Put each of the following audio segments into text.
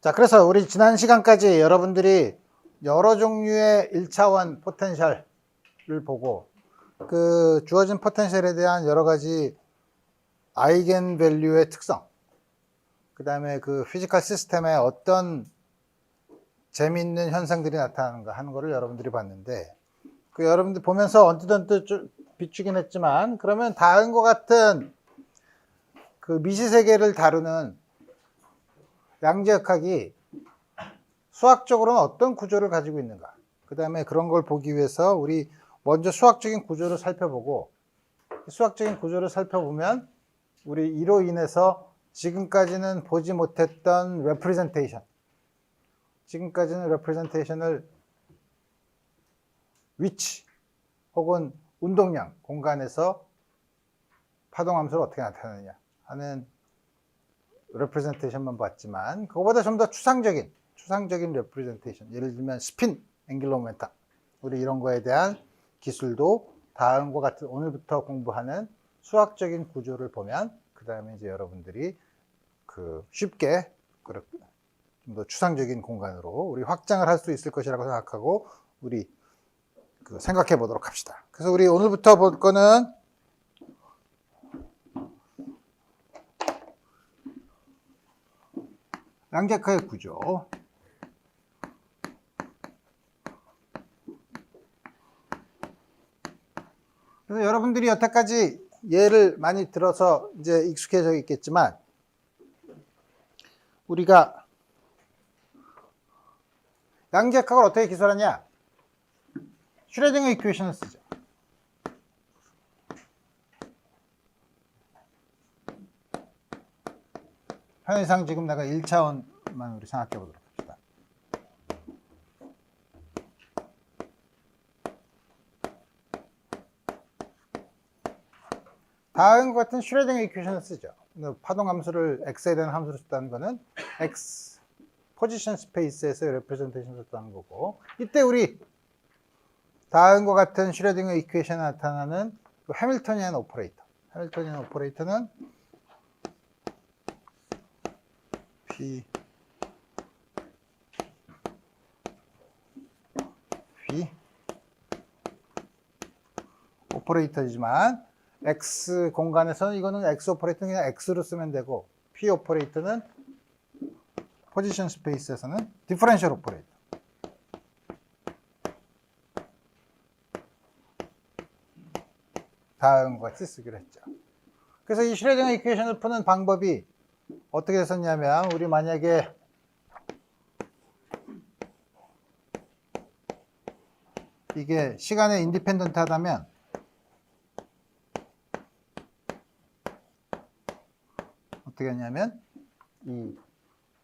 자, 그래서 우리 지난 시간까지 여러분들이 여러 종류의 1차원 포텐셜을 보고 그 주어진 포텐셜에 대한 여러 가지 아이겐 밸류의 특성, 그 다음에 그 피지컬 시스템에 어떤 재미있는 현상들이 나타나는가 하는 거를 여러분들이 봤는데, 그 여러분들 보면서 언뜻 비추긴 했지만, 그러면 다음과 같은 그 미시세계를 다루는 양지역학이 수학적으로는 어떤 구조를 가지고 있는가, 그 다음에 그런 걸 보기 위해서 우리 먼저 수학적인 구조를 살펴보고, 수학적인 구조를 살펴보면 우리 이로 인해서 지금까지는 보지 못했던 레프레젠테이션, 지금까지는 레프레젠테이션을 위치 혹은 운동량, 공간에서 파동함수를 어떻게 나타내느냐 하는 레프레젠테이션만 봤지만, 그거보다 좀 더 추상적인 레프레젠테이션, 예를 들면 스핀, 앵귤러 모멘텀, 우리 이런 거에 대한 기술도 다음과 같은 오늘부터 공부하는 수학적인 구조를 보면, 그 다음에 이제 여러분들이 쉽게 좀 더 추상적인 공간으로 우리 확장을 할 수 있을 것이라고 생각하고 우리 생각해 보도록 합시다. 그래서 우리 오늘부터 볼 거는 양자역학의 구조. 그래서 여러분들이 여태까지 예를 많이 들어서 이제 익숙해져 있겠지만, 우리가 양자역학을 어떻게 기술하냐? 슈레딩거 이퀘이션을 쓰죠. 편의상 지금 내가 1차원만 우리 생각해 보도록 합시다. 다음과 같은 슈레딩거 이퀘이션을 쓰죠. 파동 함수를 x에 대한 함수로 썼다는 거는 x 포지션 스페이스에서의 레프레젠테이션을 썼다는 거고, 이때 우리 다음과 같은 슈레딩거 이퀘이션에 나타나는 그 해밀토니안 오퍼레이터, 해밀토니안 오퍼레이터는 P 오퍼레이터이지만 X 공간에서는 이거는 X 오퍼레이터는 그냥 X로 쓰면 되고, P 오퍼레이터는 포지션 스페이스에서는 디퍼런셜 오퍼레이터. 다음과 같이 쓰기로 했죠. 그래서 이 슈레딩거 이퀘이션을 푸는 방법이 어떻게 됐었냐면, 우리 만약에 이게 시간에 인디펜던트 하다면 어떻게 했냐면, 이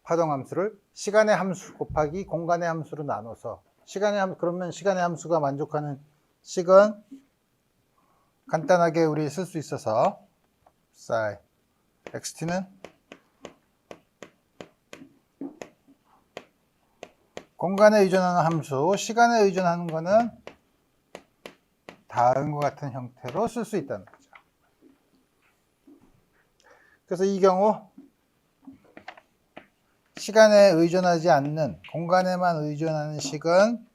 파동 함수를 시간의 함수 곱하기 공간의 함수로 나눠서, 그러면 시간의 함수가 만족하는 식은 간단하게 우리 쓸 수 있어서 psi xt는 공간에 의존하는 함수, 시간에 의존하는 거는 다음과 같은 형태로 쓸 수 있다는 거죠. 그래서 이 경우 시간에 의존하지 않는, 공간에만 의존하는 식은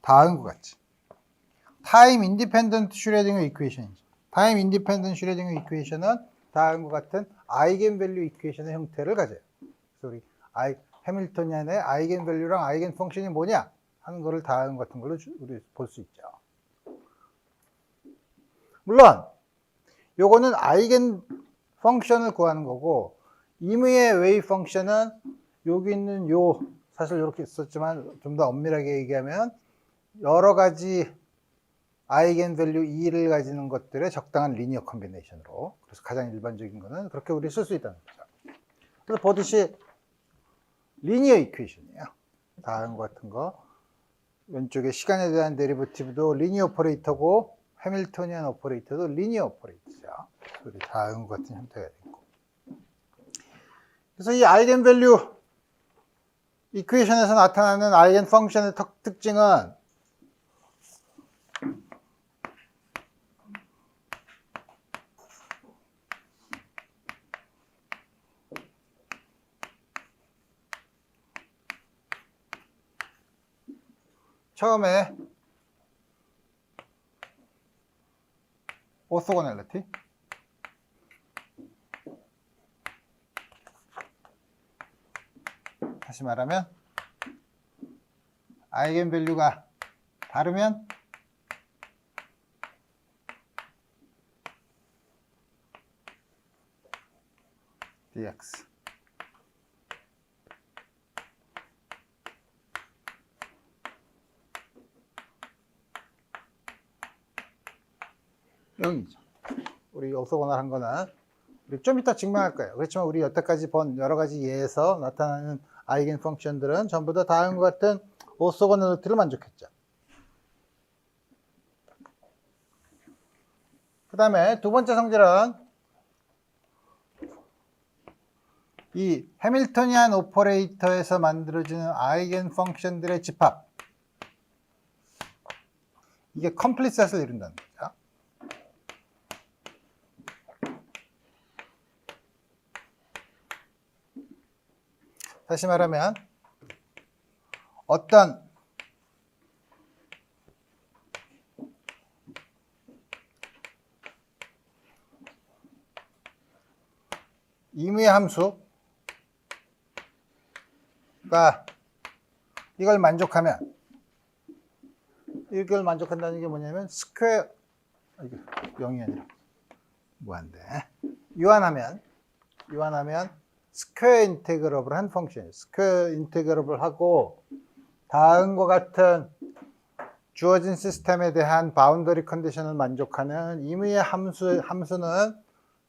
다음과 같이 타임 인디펜던트 슈레딩거 이퀘이션이죠. 타임 인디펜던트 슈레딩거 이퀘이션은 다음과 같은 아이겐 밸류 이퀘이션의 형태를 가져요. 그래서 우리 해밀토니안의 아이겐 밸류랑 아이겐 펑션이 뭐냐 하는 거를 다음 같은 걸로 우리 볼 수 있죠. 물론 요거는 아이겐 펑션을 구하는 거고, 임의의 웨이브 펑션은 여기 있는 사실 이렇게 썼지만 좀 더 엄밀하게 얘기하면 여러 가지 아이겐 밸류 E를 가지는 것들의 적당한 리니어 컴비네이션으로, 그래서 가장 일반적인 거는 그렇게 우리 쓸 수 있다는 거죠. 그래서 보듯이 리니어 이퀘이션이에요. 다음 같은 거 왼쪽에 시간에 대한 데리버티브도 리니어 오퍼레이터고, 해밀토니안 오퍼레이터도 리니어 오퍼레이터죠. 우리 다음 같은 형태가 있고, 그래서 이 아이겐 밸류 이퀘이션에서 나타나는 아이겐 펑션의 특징은 처음에 오소고널리티, 다시 말하면 아이겐밸류가 다르면 dx0이죠. 우리 오소고널 한 거는 우리 좀 이따 증명할 거예요. 그렇지만 우리 여태까지 본 여러 가지 예에서 나타나는 아이겐 펑션들은 전부 다 다음과 같은 오소고널리티를 만족했죠. 그 다음에 두 번째 성질은 이 해밀토니안 오퍼레이터에서 만들어지는 아이겐 펑션들의 집합, 이게 컴플리트 셋을 이룬다는 거죠. 다시 말하면 어떤 임의 함수가 이걸 만족한다는 게 뭐냐면 스퀘어, 이게 0이 아니라 무한대, 유한하면 스퀘어 인테그러블 한 펑션이에요. 스퀘어 인테그러블 하고 다음과 같은 주어진 시스템에 대한 바운더리 컨디션을 만족하는 임의의 함수는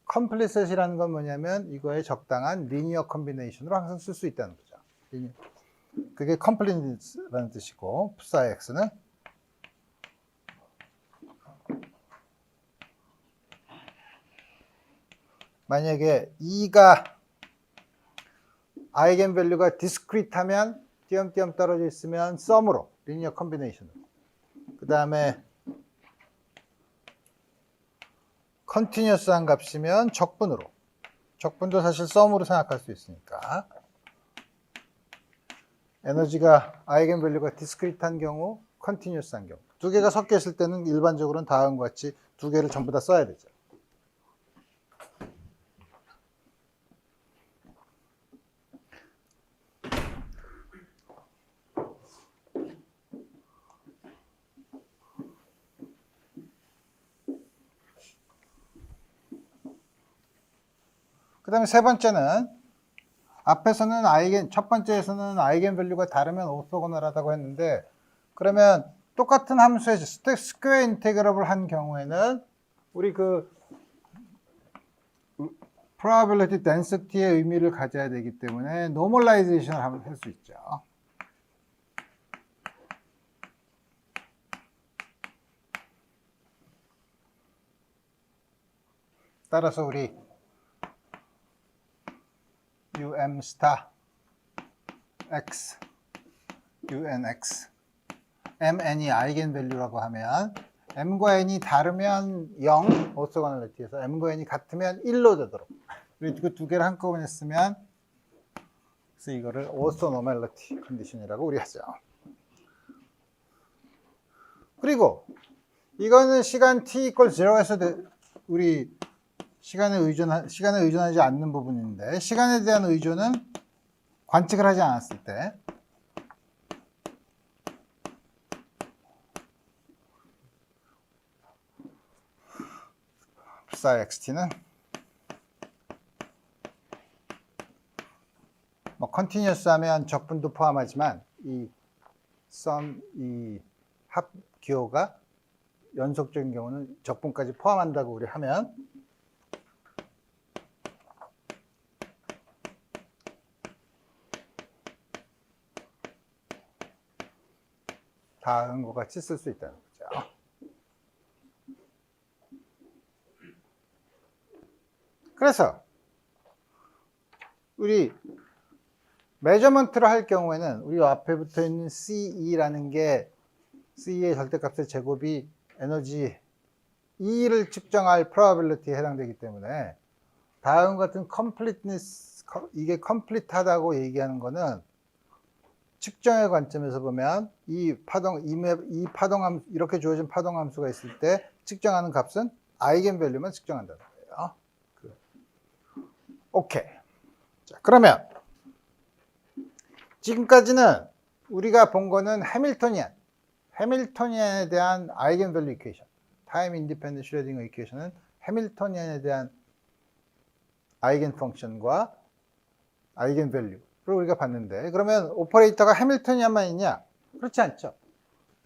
컴플리셋이라는 건 뭐냐면 이거의 적당한 리니어 컨비네이션으로 항상 쓸 수 있다는 거죠. 그게 컴플리트라는 뜻이고, psi x는 만약에 2가 아이겐밸류가 디스크리트하면 띄엄띄엄 떨어져 있으면 썸으로, 리니어 컨비네이션으로, 그 다음에 컨티뉴어스한 값이면 적분으로, 적분도 사실 썸으로 생각할 수 있으니까, 에너지가 아이겐밸류가 디스크리트한 경우, 컨티뉴어스한 경우, 두 개가 섞여 있을 때는 일반적으로는 다음과 같이 두 개를 전부 다 써야 되죠. 그 다음에 세 번째는, 앞에서는 첫 번째에서는 아이겐밸류가 다르면 오소고널하다고 했는데, 그러면 똑같은 함수의 스퀘어 인테그러블 한 경우에는 우리 그 probability density의 의미를 가져야 되기 때문에 normalization을 할 수 있죠. 따라서 우리 um 스타 x, unx, mn이 아이겐밸류라고 하면 m과 n이 다르면 0, 오소고널리티에서 m과 n이 같으면 1로 되도록, 그리고 그 두 개를 한꺼번에 쓰면, 그래서 이거를 오소노멀리티 컨디션이라고 우리 하죠. 그리고 이거는 시간 t equals 0에서 우리 시간에 의존하지 않는 부분인데, 시간에 대한 의존은 관측을 하지 않았을 때 psi xt는 뭐 컨티뉴어스 하면 적분도 포함하지만 이 합 기호가 연속적인 경우는 적분까지 포함한다고 우리 하면, 다음과 같이 쓸 수 있다는 거죠. 그래서 우리 메저먼트를 할 경우에는 우리 앞에 붙어 있는 CE라는 게, C의 절대값의 제곱이 에너지 E를 측정할 probability에 해당되기 때문에, 다음 같은 completeness, 이게 complete하다고 얘기하는 거는 측정의 관점에서 보면 이 파동함, 이렇게 주어진 파동함수가 있을 때 측정하는 값은 아이겐밸류만 측정한다는 거예요. 오케이. 자, 그러면 지금까지는 우리가 본 거는 해밀토니안에 대한 아이겐밸류 이퀘이션, 타임 인디펜던트 슈레딩거 이퀘이션은 해밀토니안에 대한 아이겐 펑션과 아이겐밸류를 우리가 봤는데, 그러면 오퍼레이터가 해밀토니안만 있냐? 그렇지 않죠.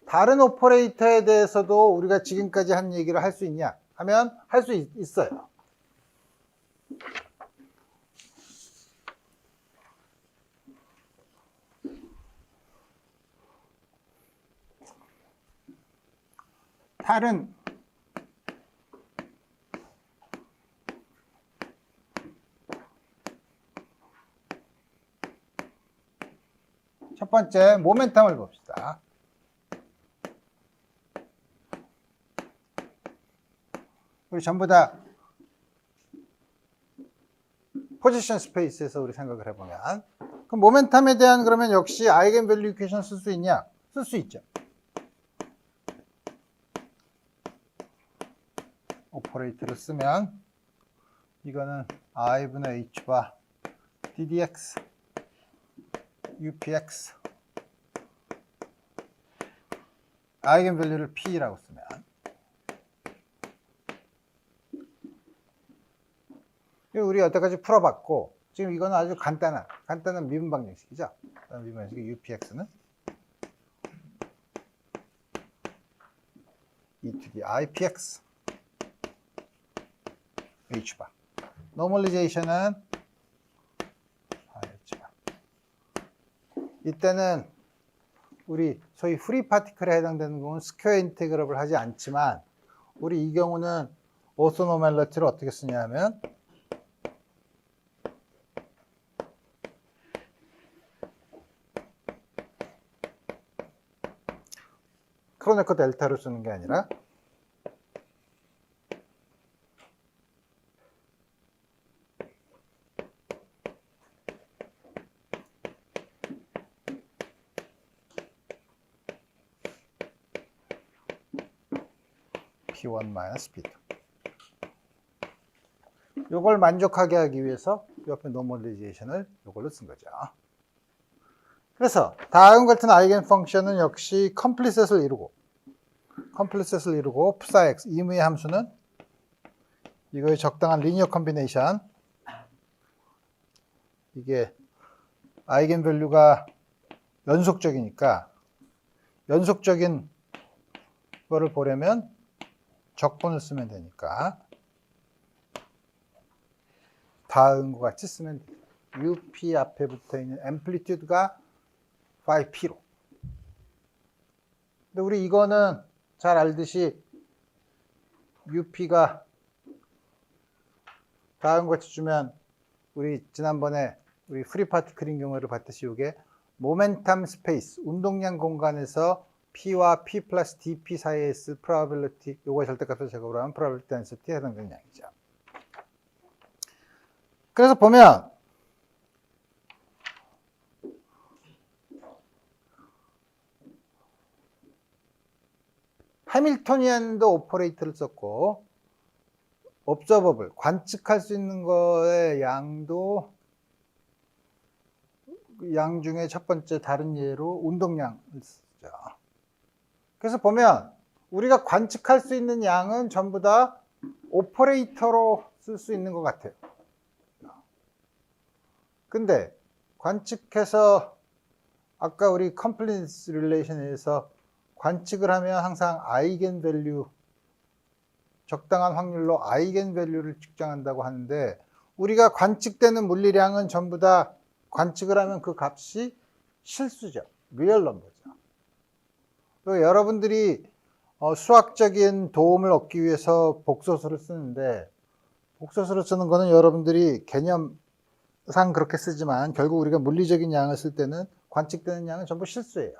다른 오퍼레이터에 대해서도 우리가 지금까지 한 얘기를 할 수 있냐 하면 할 수 있어요. 다른 첫 번째 모멘텀을 봅시다. 우리 전부 다 포지션 스페이스에서 우리 생각을 해보면, 그럼 모멘텀에 대한 그러면 역시 아이겐밸류 이퀘이션 쓸 수 있냐? 쓸 수 있죠. 오퍼레이터를 쓰면 이거는 i분의 h바 ddx upx 아이겐밸류를 p라고 쓰면 우리 여태까지 풀어봤고, 지금 이거는 아주 간단한 미분 방정식이죠. 미분 방정식 upx는 e to the ipx h바, 노멀리제이션은 h바. 이때는 우리 소위 프리 파티클에 해당되는 경우는 스퀘어 인테그럴을 하지 않지만, 우리 이 경우는 오소노멀리티를 어떻게 쓰냐 하면 크로네커 델타로 쓰는 게 아니라 P1 P2. 요걸 만족하게 하기 위해서 옆에 노멀리제이션을 요걸로 쓴 거죠. 그래서 다음 같은 아이겐 펑션은 역시 컴플리셋을 이루고 푸사 x 이무의 함수는 이거의 적당한 리니어 컴비네이션, 이게 아이겐밸류가 연속적이니까 연속적인 거를 보려면 적분을 쓰면 되니까 다음과 같이 쓰면 돼요. UP 앞에 붙어 있는 앰플리튜드가 5P로. 근데 우리 이거는 잘 알듯이 UP가 다음과 같이 주면 우리 지난번에 우리 프리 파티클인 경우를 봤듯이 이게 모멘텀 스페이스, 운동량 공간에서 P와 P 플러스 DP 사이에 있을 probability, 요거의 절대값을 제곱을 하면 probability density에 해당되는 양이죠. 그래서 보면 해밀토니안도 오퍼레이터를 썼고, observable, 관측할 수 있는 거의 양도 양 중에 첫 번째 다른 예로 운동량을 쓰죠. 그래서 보면 우리가 관측할 수 있는 양은 전부 다 오퍼레이터로 쓸 수 있는 것 같아요. 근데 관측해서 아까 우리 컴플리언스 릴레이션에서 관측을 하면 항상 아이겐밸류, 적당한 확률로 아이겐밸류를 측정한다고 하는데, 우리가 관측되는 물리량은 전부 다 관측을 하면 그 값이 실수죠. 리얼 넘버죠. 여러분들이 수학적인 도움을 얻기 위해서 복소수를 쓰는데, 복소수를 쓰는 거는 여러분들이 개념상 그렇게 쓰지만 결국 우리가 물리적인 양을 쓸 때는 관측되는 양은 전부 실수예요.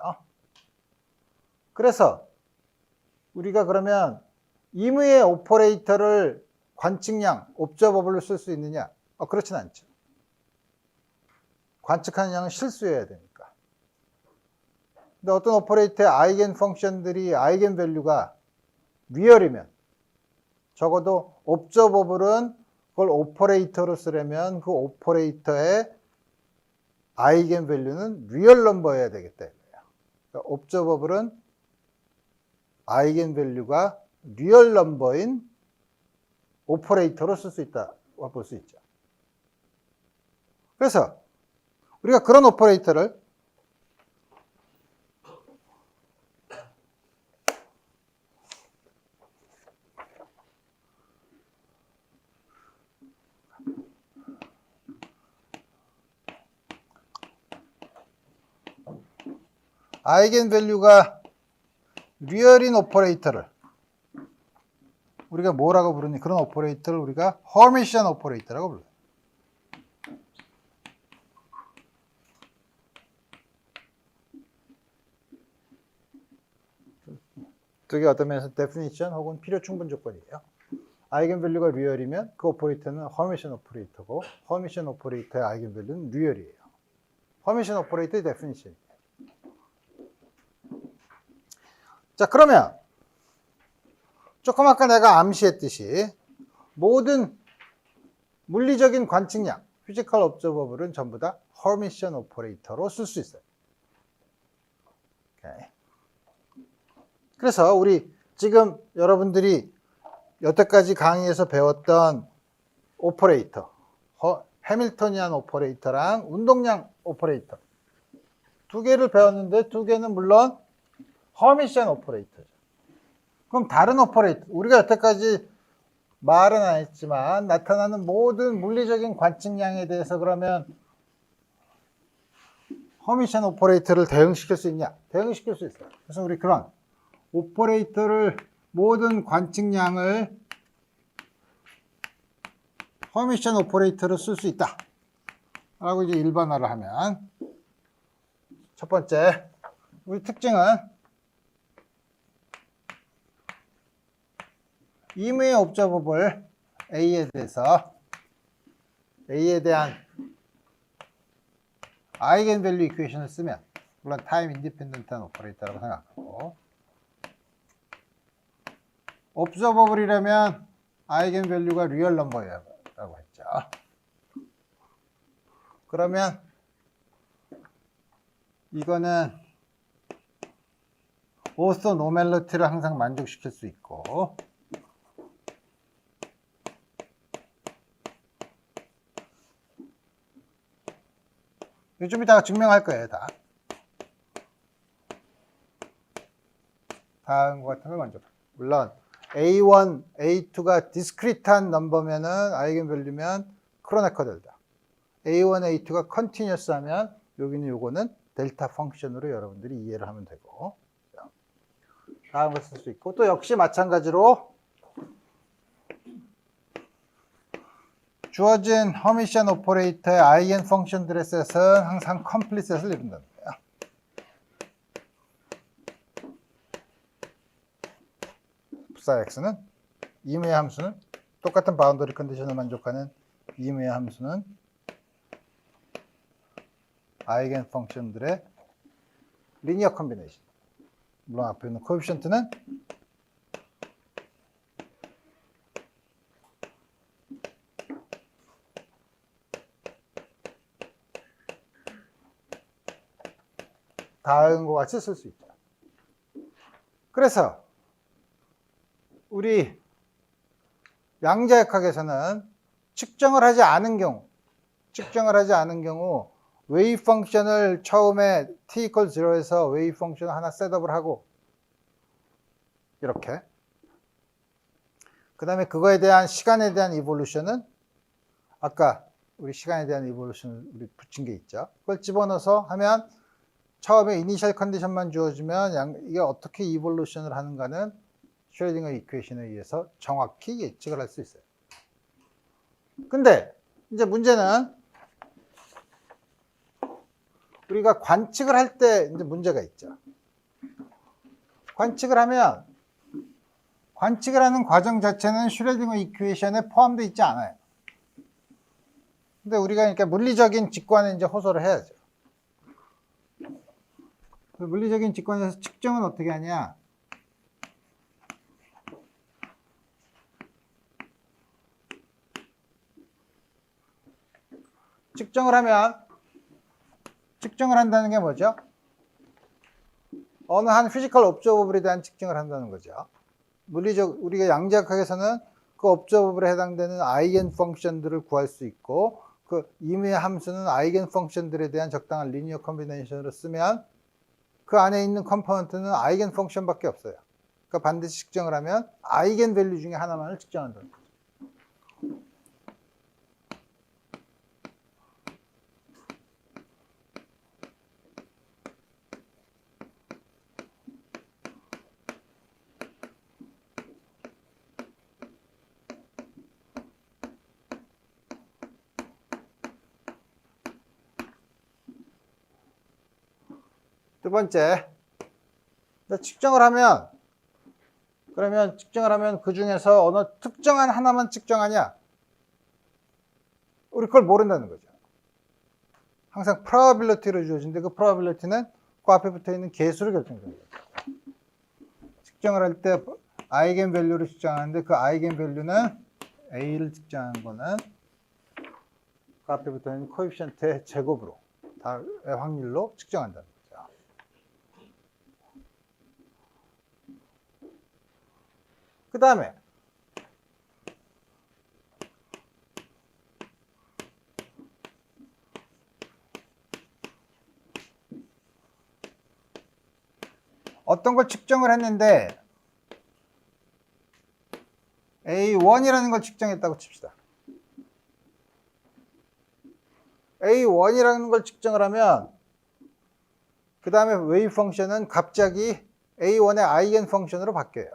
그래서 우리가 그러면 임의의 오퍼레이터를 관측량, 옵저버블로 쓸 수 있느냐? 그렇진 않죠. 관측하는 양은 실수해야 되니까. 근데 어떤 오퍼레이터의 아이겐 펑션들이 아이겐 밸류가 리얼이면 적어도 옵저버블은 그걸 오퍼레이터로 쓰려면 그 오퍼레이터의 아이겐 밸류는 리얼 넘버여야 되겠다. 그러니까 옵저버블은 아이겐 밸류가 리얼 넘버인 오퍼레이터로 쓸 수 있다고 볼 수 있죠. 그래서 우리가 그런 오퍼레이터를 아이겐 밸류가 리얼인 오퍼레이터를 우리가 뭐라고 부르니? 그런 오퍼레이터를 우리가 허미션 오퍼레이터라고 불러요. 그게 어떤 면에서 데피니션 혹은 필요 충분 조건이에요. 아이겐 밸류가 리얼이면 그 오퍼레이터는 허미션 오퍼레이터고 허미션 오퍼레이터의 아이겐 밸류는 리얼이에요. 허미션 오퍼레이터의 데피니션이에요. 자, 그러면 조금 아까 내가 암시했듯이 모든 물리적인 관측량, 피지컬 옵저버블은 전부 다 허미션 오퍼레이터로 쓸 수 있어요. 오케이. 그래서 우리 지금 여러분들이 여태까지 강의에서 배웠던 오퍼레이터, 해밀토니안 오퍼레이터랑 운동량 오퍼레이터 두 개를 배웠는데 두 개는 물론 허미션 오퍼레이터죠. 그럼 다른 오퍼레이터, 우리가 여태까지 말은 안 했지만 나타나는 모든 물리적인 관측량에 대해서 그러면 허미션 오퍼레이터를 대응시킬 수 있냐? 대응시킬 수 있어요. 그래서 우리 그런 오퍼레이터를 모든 관측량을 허미션 오퍼레이터로 쓸 수 있다 라고 이제 일반화를 하면 첫 번째 우리 특징은 임의 옵저버블 A에 대한 아이겐 밸류 이퀘이션을 쓰면 물론 타임 인디펜던트한 오퍼레이터라고 생각하고 옵저버블이라면 아이겐 밸류가 리얼 넘버라고 했죠. 그러면 이거는 오소 노멜러티를 항상 만족시킬 수 있고 좀 이따가 증명할 거예요. 다음 것 같은 걸 먼저. 물론 A1, A2가 디스크리트한 넘버면은 아이겐 밸류면 크로네커들다. A1, A2가 컨티뉴어스 하면 여기는 요거는 델타 펑션으로 여러분들이 이해를 하면 되고 다음 걸 쓸 수 있고 또 역시 마찬가지로 주어진 허미션 오퍼레이터의 아이겐 펑션들의 셋은 항상 컴플릿 셋을 이룬다는 거예요. 흡사 x는 임의 함수는 똑같은 바운더리 컨디션을 만족하는 임의 함수는 아이겐 펑션들의 리니어 컨비네이션. 물론 앞에 있는 코에피션트는 다음과 같이 쓸 수 있죠. 그래서 우리 양자역학에서는 측정을 하지 않은 경우 웨이브 펑션을 처음에 t = 0에서 웨이브 펑션 하나 셋업을 하고 이렇게 그 다음에 그거에 대한 시간에 대한 이볼루션은 아까 우리 시간에 대한 이볼루션을 우리 붙인 게 있죠. 그걸 집어넣어서 하면 처음에 이니셜 컨디션만 주어지면 이게 어떻게 이볼루션을 하는가는 슈레딩거 이퀘이션에 의해서 정확히 예측을 할 수 있어요. 근데 이제 문제는 우리가 관측을 할 때 이제 문제가 있죠. 관측을 하면 관측을 하는 과정 자체는 슈레딩거 이퀘이션에 포함되어 있지 않아요. 근데 우리가 그러니까 물리적인 직관에 이제 호소를 해야죠. 물리적인 직관에서 측정은 어떻게 하냐? 측정을 한다는 게 뭐죠? 어느 한 피지컬 옵저버블에 대한 측정을 한다는 거죠. 우리가 양자역학에서는 그 옵저버블에 해당되는 아이겐 펑션들을 구할 수 있고, 그 임의의 함수는 아이겐 펑션들에 대한 적당한 리니어 컨비네이션으로 쓰면 그 안에 있는 컴포넌트는 아이겐 펑션밖에 없어요. 그러니까 반드시 측정을 하면 아이겐 밸류 중에 하나만을 측정한다는 거죠. 두 번째, 측정을 하면 그 중에서 어느 특정한 하나만 측정하냐? 우리 그걸 모른다는 거죠. 항상 probability로 주어진데 그 probability는 그 앞에 붙어 있는 개수로 결정되는 거죠. 측정을 할 때 아이겐 밸류를 측정하는데 그 아이겐 밸류는 A를 측정하는 거는 그 앞에 붙어 있는 코에피션트의 제곱으로 다의 확률로 측정한다는 거죠. 그 다음에 어떤 걸 측정을 했는데 A1이라는 걸 측정했다고 칩시다. A1이라는 걸 측정을 하면 그 다음에 웨이브 펑션은 갑자기 A1의 아이겐 펑션으로 바뀌어요.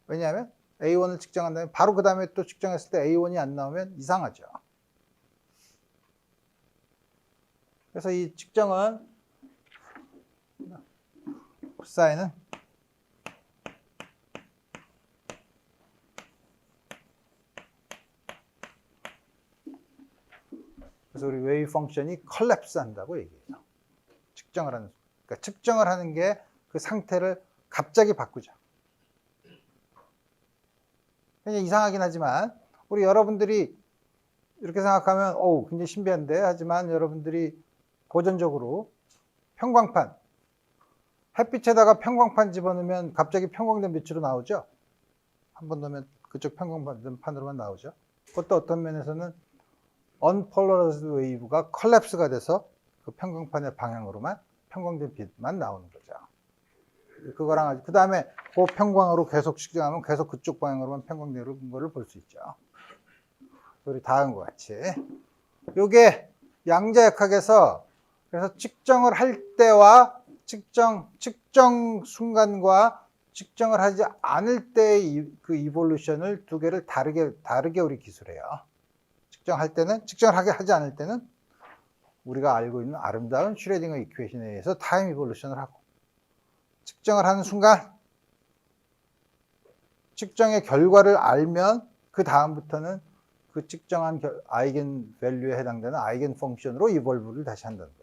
왜냐하면 A1을 측정한 다음에 바로 그 다음에 또 측정했을 때 A1이 안 나오면 이상하죠. 그래서 이 측정은 사인은 그래서 우리 웨이브 펑션이 컬랩스 한다고 얘기해요. 그러니까 측정을 하는 게 그 상태를 갑자기 바꾸죠. 굉장히 이상하긴 하지만 우리 여러분들이 이렇게 생각하면 굉장히 신비한데, 하지만 여러분들이 고전적으로 평광판, 햇빛에다가 평광판 집어넣으면 갑자기 평광된 빛으로 나오죠. 한번 넣으면 그쪽 평광판으로만 나오죠. 그것도 어떤 면에서는 unpolarized wave가 컬랩스가 돼서 그 평광판의 방향으로만 평광된 빛만 나오는 거죠. 그거랑 그 다음에 그 평광으로 계속 측정하면 계속 그쪽 방향으로만 평광되는 거를 볼 수 있죠. 우리 다음과 같이 요게 양자역학에서 그래서 측정을 할 때와 측정 순간과 측정을 하지 않을 때의 그 이볼루션을 두 개를 다르게 우리 기술해요. 측정할 때는, 측정을 하지 않을 때는 우리가 알고 있는 아름다운 슈레딩거 이퀘이션에 의해서 타임 이볼루션을 하고, 측정을 하는 순간 측정의 결과를 알면 그 다음부터는 그 측정한 아이겐 밸류에 해당되는 아이겐 펑션으로 이볼브를 다시 한다는 거예요.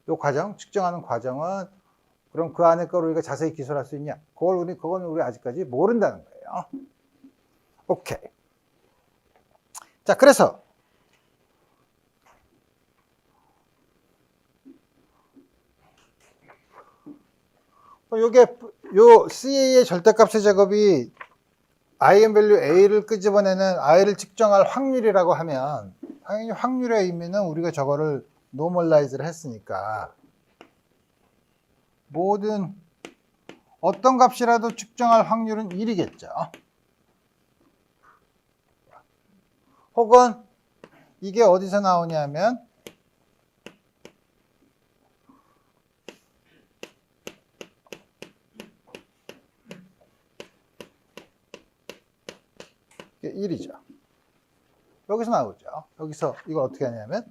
이 과정, 측정하는 과정은 그럼 그 안에 걸 우리가 자세히 기술할 수 있냐? 그건 우리 아직까지 모른다는 거예요. 오케이. 자, 그래서 요 CA의 절대값의 제곱이 아이겐밸류 A를 끄집어내는 I를 측정할 확률이라고 하면 당연히 확률의 의미는 우리가 저거를 노멀라이즈를 했으니까 모든 어떤 값이라도 측정할 확률은 1이겠죠. 혹은 이게 어디서 나오냐면 이게 1이죠. 여기서 나오죠. 여기서 이걸 어떻게 하냐면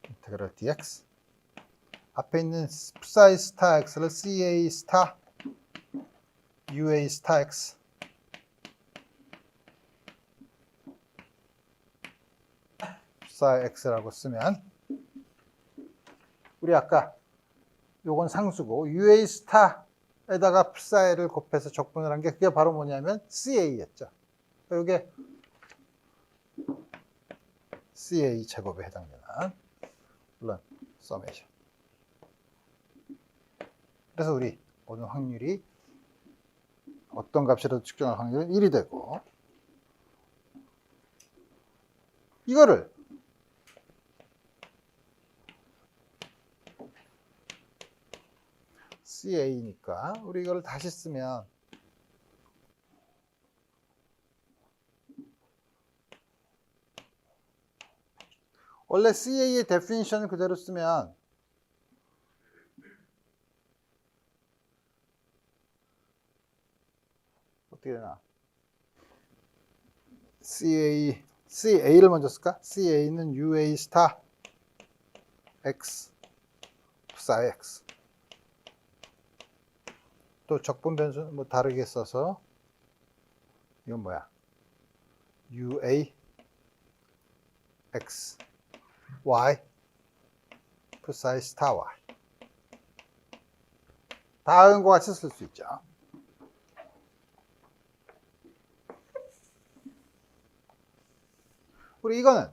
인테그럴 dx 앞에 있는 psi 스타 x를 ca 스타 ua 스타 x psi x라고 쓰면 우리 아까 요건 상수고 UA 스타에다가 psi를 곱해서 적분을 한 게 그게 바로 뭐냐면 CA였죠. 이게 CA 제곱에 해당되는 물론 서메이션. 그래서 우리 모든 확률이 어떤 값이라도 측정할 확률은 1이 되고, 이거를 CA니까 우리 이거를 다시 쓰면 원래 CA의 데피니션을 그대로 쓰면 어떻게 되나? CA를 먼저 쓸까? CA는 UA 스타 X psi X. 또 적분 변수는 뭐 다르게 써서 이건 뭐야? UA X Y psi 스타 Y. 다음과 같이 쓸 수 있죠. 우리 이거는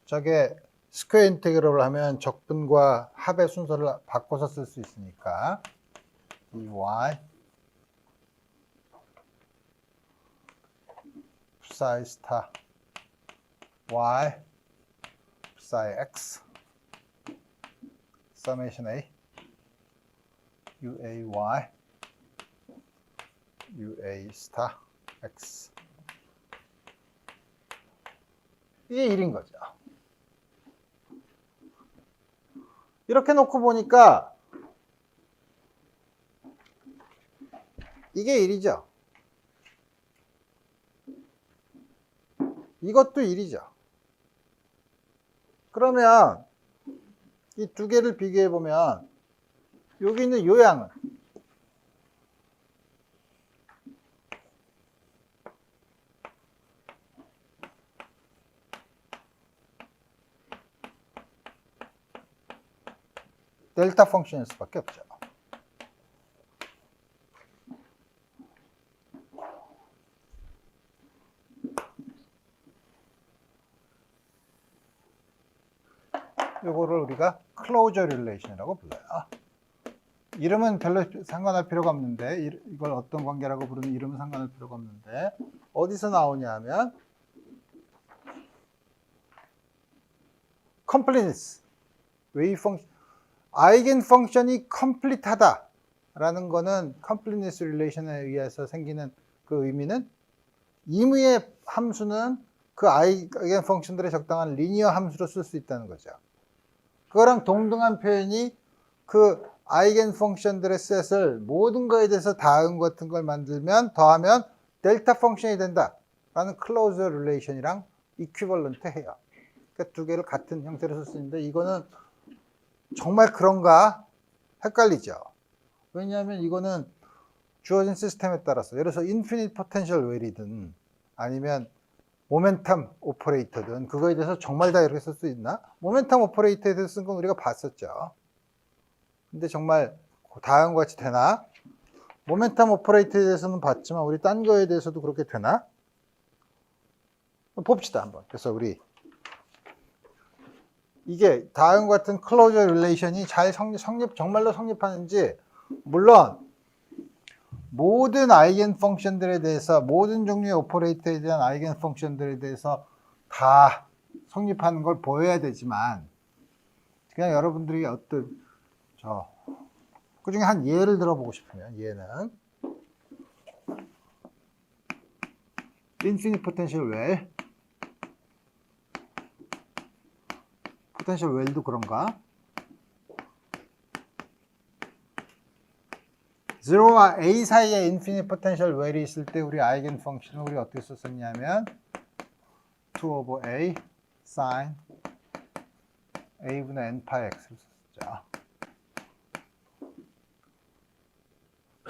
저게 스퀘어 인테그럴을 하면 적분과 합의 순서를 바꿔서 쓸 수 있으니까 이 y psi 스타 y psi x summation a UAY UA 스타 X. 이게 1인 거죠. 이렇게 놓고 보니까 이게 1이죠. 이것도 1이죠. 그러면 이 두 개를 비교해 보면 여기 있는 요양은 델타 펑션일 수밖에 없죠. 요거를 우리가 클로저 릴레이션이라고 불러요. 이름은 별로 상관할 필요가 없는데, 이걸 어떤 관계라고 부르는 이름은 상관할 필요가 없는데, 어디서 나오냐 하면 컴플리니스, 웨이브 펑션, 아이겐 펑션이 컴플리트하다 라는 거는 컴플리니스 릴레이션에 의해서 생기는 그 의미는 임의의 함수는 그 아이겐 펑션들의 적당한 리니어 함수로 쓸 수 있다는 거죠. 그거랑 동등한 표현이 그 아이겐 펑션들의 셋을 모든 거에 대해서 다음 같은 걸 만들면 더하면 델타 펑션이 된다 라는 클로저 릴레이션이랑 이퀴벌런트 해요. 그러니까 두 개를 같은 형태로 쓸 수 있는데 이거는 정말 그런가 헷갈리죠. 왜냐하면 이거는 주어진 시스템에 따라서 예를 들어서 인피니트 포텐셜 웰이든 아니면 모멘텀 오퍼레이터든 그거에 대해서 정말 다 이렇게 쓸 수 있나? 모멘텀 오퍼레이터에 대해서 쓴 건 우리가 봤었죠. 근데 정말 다음과 같이 되나? 모멘텀 오퍼레이터에 대해서는 봤지만 우리 딴 거에 대해서도 그렇게 되나? 봅시다 한번. 그래서 우리 이게 다음과 같은 클로저 릴레이션이 잘 정말로 성립하는지, 물론 모든 아이겐 펑션들에 대해서 모든 종류의 오퍼레이터에 대한 아이겐 펑션들에 대해서 다 성립하는 걸 보여야 되지만 그냥 여러분들이 어떤 그 중에 한 예를 들어보고 싶으면 얘는 인피니트 포텐셜 웰, 포텐셜 웰도 그런가? 0와 a 사이에 인피니트 포텐셜 웰이 있을 때 우리 아이겐 펑션을 우리 어떻게 썼었냐면 2 over a sin a분의 n 파이 x를 썼죠.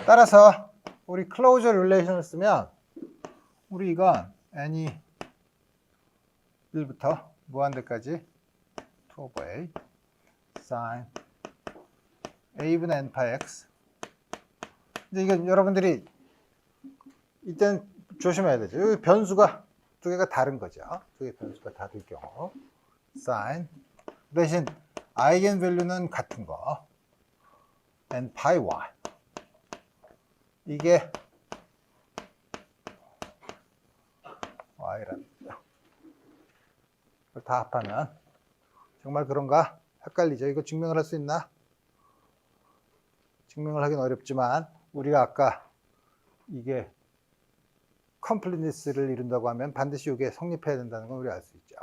따라서 우리 클로저 릴레이션을 쓰면 우리 이건 n이 1부터 무한대까지 2 over a sin a분의 n 파이 x. 이제 이건 여러분들이 이때는 조심해야 되죠. 여기 변수가 두 개가 다른 거죠. 두 개 변수가 다를 경우 sin 대신 아이겐 밸류는 같은 거 n 파이 y. 이게 y랍니다. 그걸 다 합하면 정말 그런가? 헷갈리죠. 이거 증명을 할 수 있나? 증명을 하긴 어렵지만 우리가 아까 이게 컴플리니스를 이룬다고 하면 반드시 이게 성립해야 된다는 건 우리 알 수 있죠.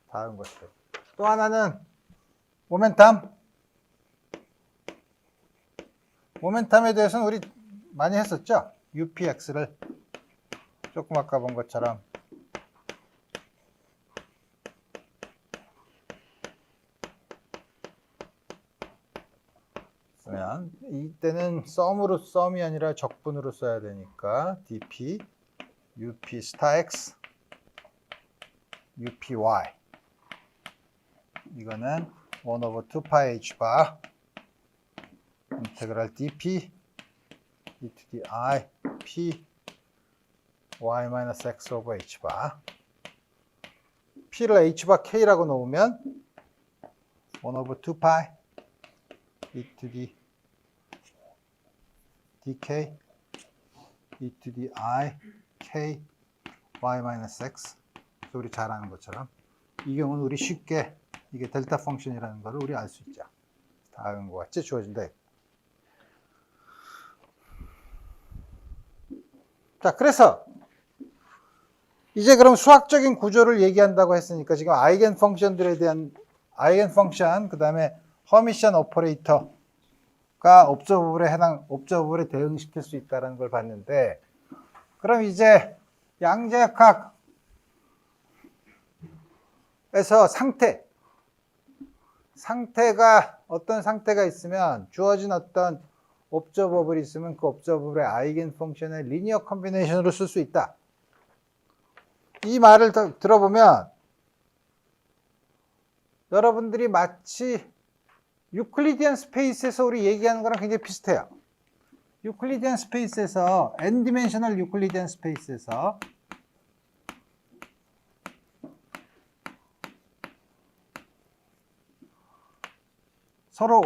다음 것들. 또 하나는 모멘텀. 모멘텀에 대해서는 우리 많이 했었죠. UPX를 조금 아까 본 것처럼 쓰면 이때는 썸이 아니라 적분으로 써야 되니까 dp up 스타 x upy 이거는 1 over 2 pi h bar 인테그랄 dp e to the I p y minus x over h bar p를 h bar k라고 놓으면 1 over 2 pi e to the dk e to the I k y minus x. 그래서 우리 잘 아는 것처럼 이 경우는 우리 쉽게 이게 델타 펑션이라는 걸 우리 알 수 있죠. 다른 것 같이 주어진다. 자, 그래서 이제 그럼 수학적인 구조를 얘기한다고 했으니까 지금 아이겐 펑션들에 대한 아이겐 펑션, 그 다음에 허미션 오퍼레이터가 옵저버블에 대응시킬 수 있다는 걸 봤는데, 그럼 이제 양자역학에서 상태가 어떤 상태가 있으면 주어진 어떤 옵저버블이 있으면 그 옵저버블의 아이겐 펑션의 리니어 컨비네이션으로 쓸 수 있다. 이 말을 들어보면 여러분들이 마치 유클리디안 스페이스에서 우리 얘기하는 거랑 굉장히 비슷해요. 유클리디안 스페이스에서 n디멘셔널 유클리디안 스페이스에서 서로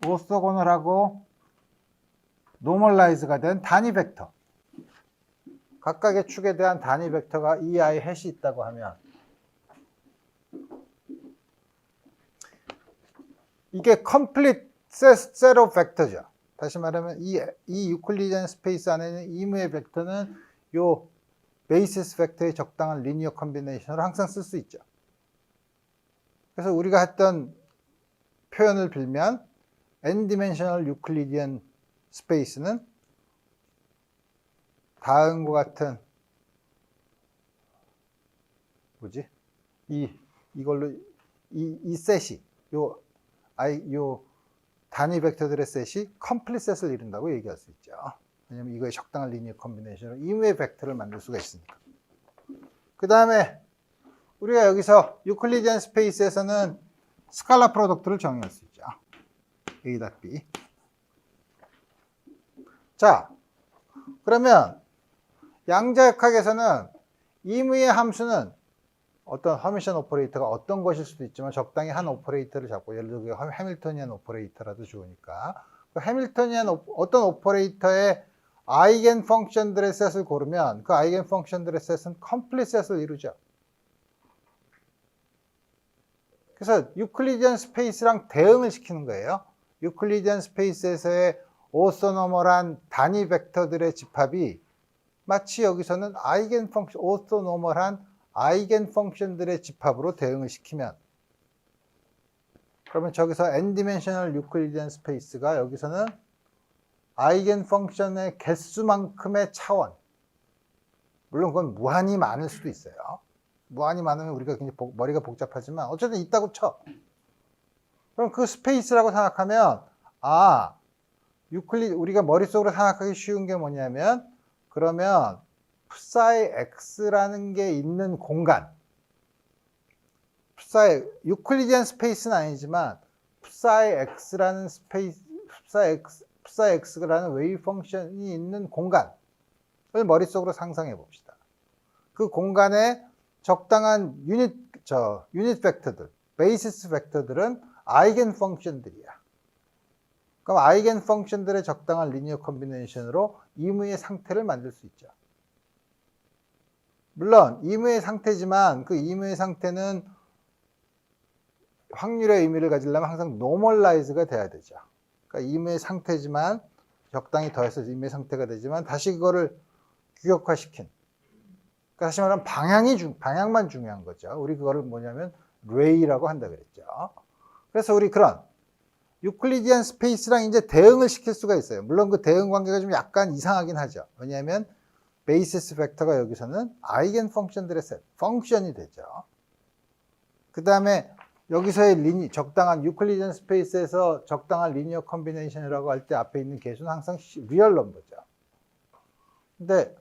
오소고널하고 노멀라이즈가 된 단위 벡터, 각각의 축에 대한 단위 벡터가 EI 햇이 있다고 하면 이게 complete set of 벡터죠. 다시 말하면 이 유클리디안 스페이스 안에 있는 이무의 벡터는 요 베이시스 벡터의 적당한 리니어 컨비네이션으로 항상 쓸 수 있죠. 그래서 우리가 했던 표현을 빌면 n디멘셔널 유클리디안 스페이스는 다음과 같은 이걸로 이 셋이 요 단위 벡터들의 셋이 컴플리트 셋을 이룬다고 얘기할 수 있죠. 왜냐면 이거의 적당한 리니어 컨비네이션으로 이무의 벡터를 만들 수가 있으니까. 그 다음에 우리가 여기서 유클리디안 스페이스에서는 스칼라 프로덕트를 정의할 수 있죠. A.B. 자, 그러면 양자역학에서는 이무의 함수는 어떤 허미션 오퍼레이터가 어떤 것일 수도 있지만 적당히 한 오퍼레이터를 잡고, 예를 들어 해밀토니안 오퍼레이터라도 좋으니까 그 해밀토니안 어떤 오퍼레이터의 아이겐 펑션들의 셋을 고르면 그 아이겐 펑션들의 셋은 컴플리트 셋을 이루죠. 그래서 유클리디안 스페이스랑 대응을 시키는 거예요. 유클리디안 스페이스에서의 오소노멀한 단위 벡터들의 집합이 마치 여기서는 아이겐 펑션, 오소노멀한 아이겐 펑션들의 집합으로 대응을 시키면, 그러면 저기서 n디멘셔널 유클리디안 스페이스가 여기서는 아이겐 펑션의 개수만큼의 차원, 물론 그건 무한히 많을 수도 있어요. 무한히 많으면 우리가 굉장히 머리가 복잡하지만 어쨌든 있다고 쳐. 그럼 그 스페이스라고 생각하면 우리가 머릿속으로 생각하기 쉬운 게 뭐냐면, 그러면 psi x라는 게 있는 공간, 유클리디안 스페이스는 아니지만 psi x라는 psi x라는 웨이브 펑션이 있는 공간을 머릿속으로 상상해 봅시다. 그 공간에 적당한 유닛 벡터들, 베이시스 벡터들은 아이겐 펑션들이야. 그럼 아이겐 펑션들의 적당한 리니어 컨비네이션으로 이무의 상태를 만들 수 있죠. 물론 이무의 상태지만 그 이무의 상태는 확률의 의미를 가지려면 항상 노멀라이즈가 돼야 되죠. 그러니까 이무의 상태지만 적당히 더해서 이무의 상태가 되지만 다시 그거를 규격화시킨. 그러니까 다시 말하면 방향만 중요한 거죠. 우리 그거를 뭐냐면 레이라고 한다 그랬죠. 그래서 우리 그런 유클리디안 스페이스랑 이제 대응을 시킬 수가 있어요. 물론 그 대응 관계가 좀 약간 이상하긴 하죠. 왜냐하면 베이시스 벡터가 여기서는 아이겐 펑션들의 펑션이 되죠. 그 다음에 여기서의 적당한 유클리디안 스페이스에서 적당한 리니어 컨비네이션이라고 할 때 앞에 있는 개수는 항상 리얼 넘버죠. 근데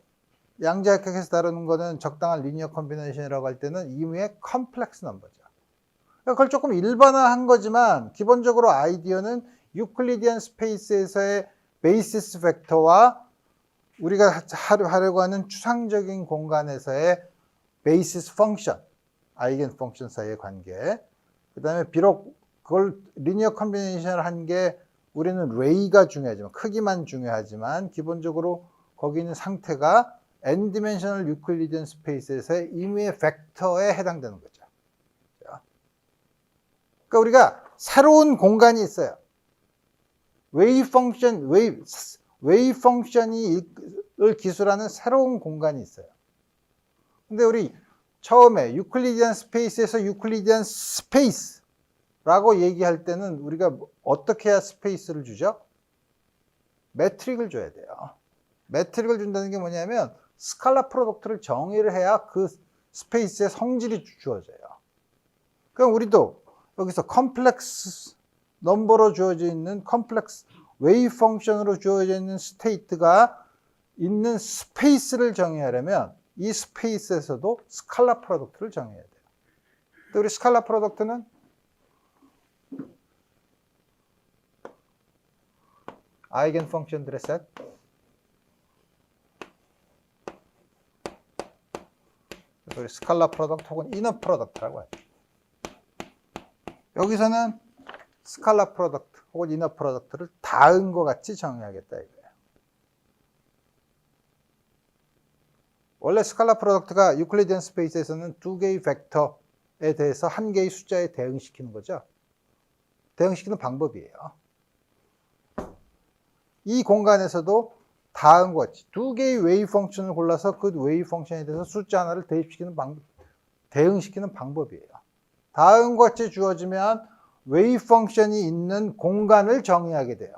양자역학에서 다루는 거는 적당한 리니어 컨비네이션이라고 할 때는 이무의 컴플렉스 넘버죠. 그걸 조금 일반화한 거지만 기본적으로 아이디어는 유클리디안 스페이스에서의 베이시스 벡터와 우리가 하려고 하는 추상적인 공간에서의 베이시스 펑션, 아이겐 펑션 사이의 관계. 그 다음에 비록 그걸 리니어 컨비네이션을 한 게 우리는 레이가 중요하지만, 크기만 중요하지만 기본적으로 거기 있는 상태가 n 디멘셔널 유클리디안 스페이스에서의 임의의 벡터에 해당되는 거죠. 그러니까 우리가 새로운 공간이 있어요. 웨이브 펑션을 기술하는 새로운 공간이 있어요. 근데 우리 처음에 유클리디안 스페이스에서 유클리디안 스페이스라고 얘기할 때는 우리가 어떻게 해야 스페이스를 주죠? 매트릭을 줘야 돼요. 매트릭을 준다는 게 뭐냐면 스칼라 프로덕트를 정의를 해야 그 스페이스의 성질이 주어져요. 그럼 우리도 여기서 컴플렉스 넘버로 주어져 있는 컴플렉스 웨이브 펑션으로 주어져 있는 스테이트가 있는 스페이스를 정의하려면 이 스페이스에서도 스칼라 프로덕트를 정해야 돼요. 또 우리 스칼라 프로덕트는 아이겐 펑션들의 셋, 우리 스칼라 프로덕트 혹은 이너 프로덕트라고 하죠. 여기서는 스칼라 프로덕트 혹은 이너 프로덕트를 다음과 같이 정의하겠다 이거예요. 원래 스칼라 프로덕트가 유클리디안 스페이스에서는 두 개의 벡터에 대해서 한 개의 숫자에 대응시키는 거죠. 대응시키는 방법이에요. 이 공간에서도 다음과 같이 두 개의 웨이브 펑션을 골라서 그 웨이브 펑션에 대해서 숫자 하나를 대응시키는 방법이에요. 다음과 같이 주어지면 웨이브 펑션이 있는 공간을 정의하게 돼요.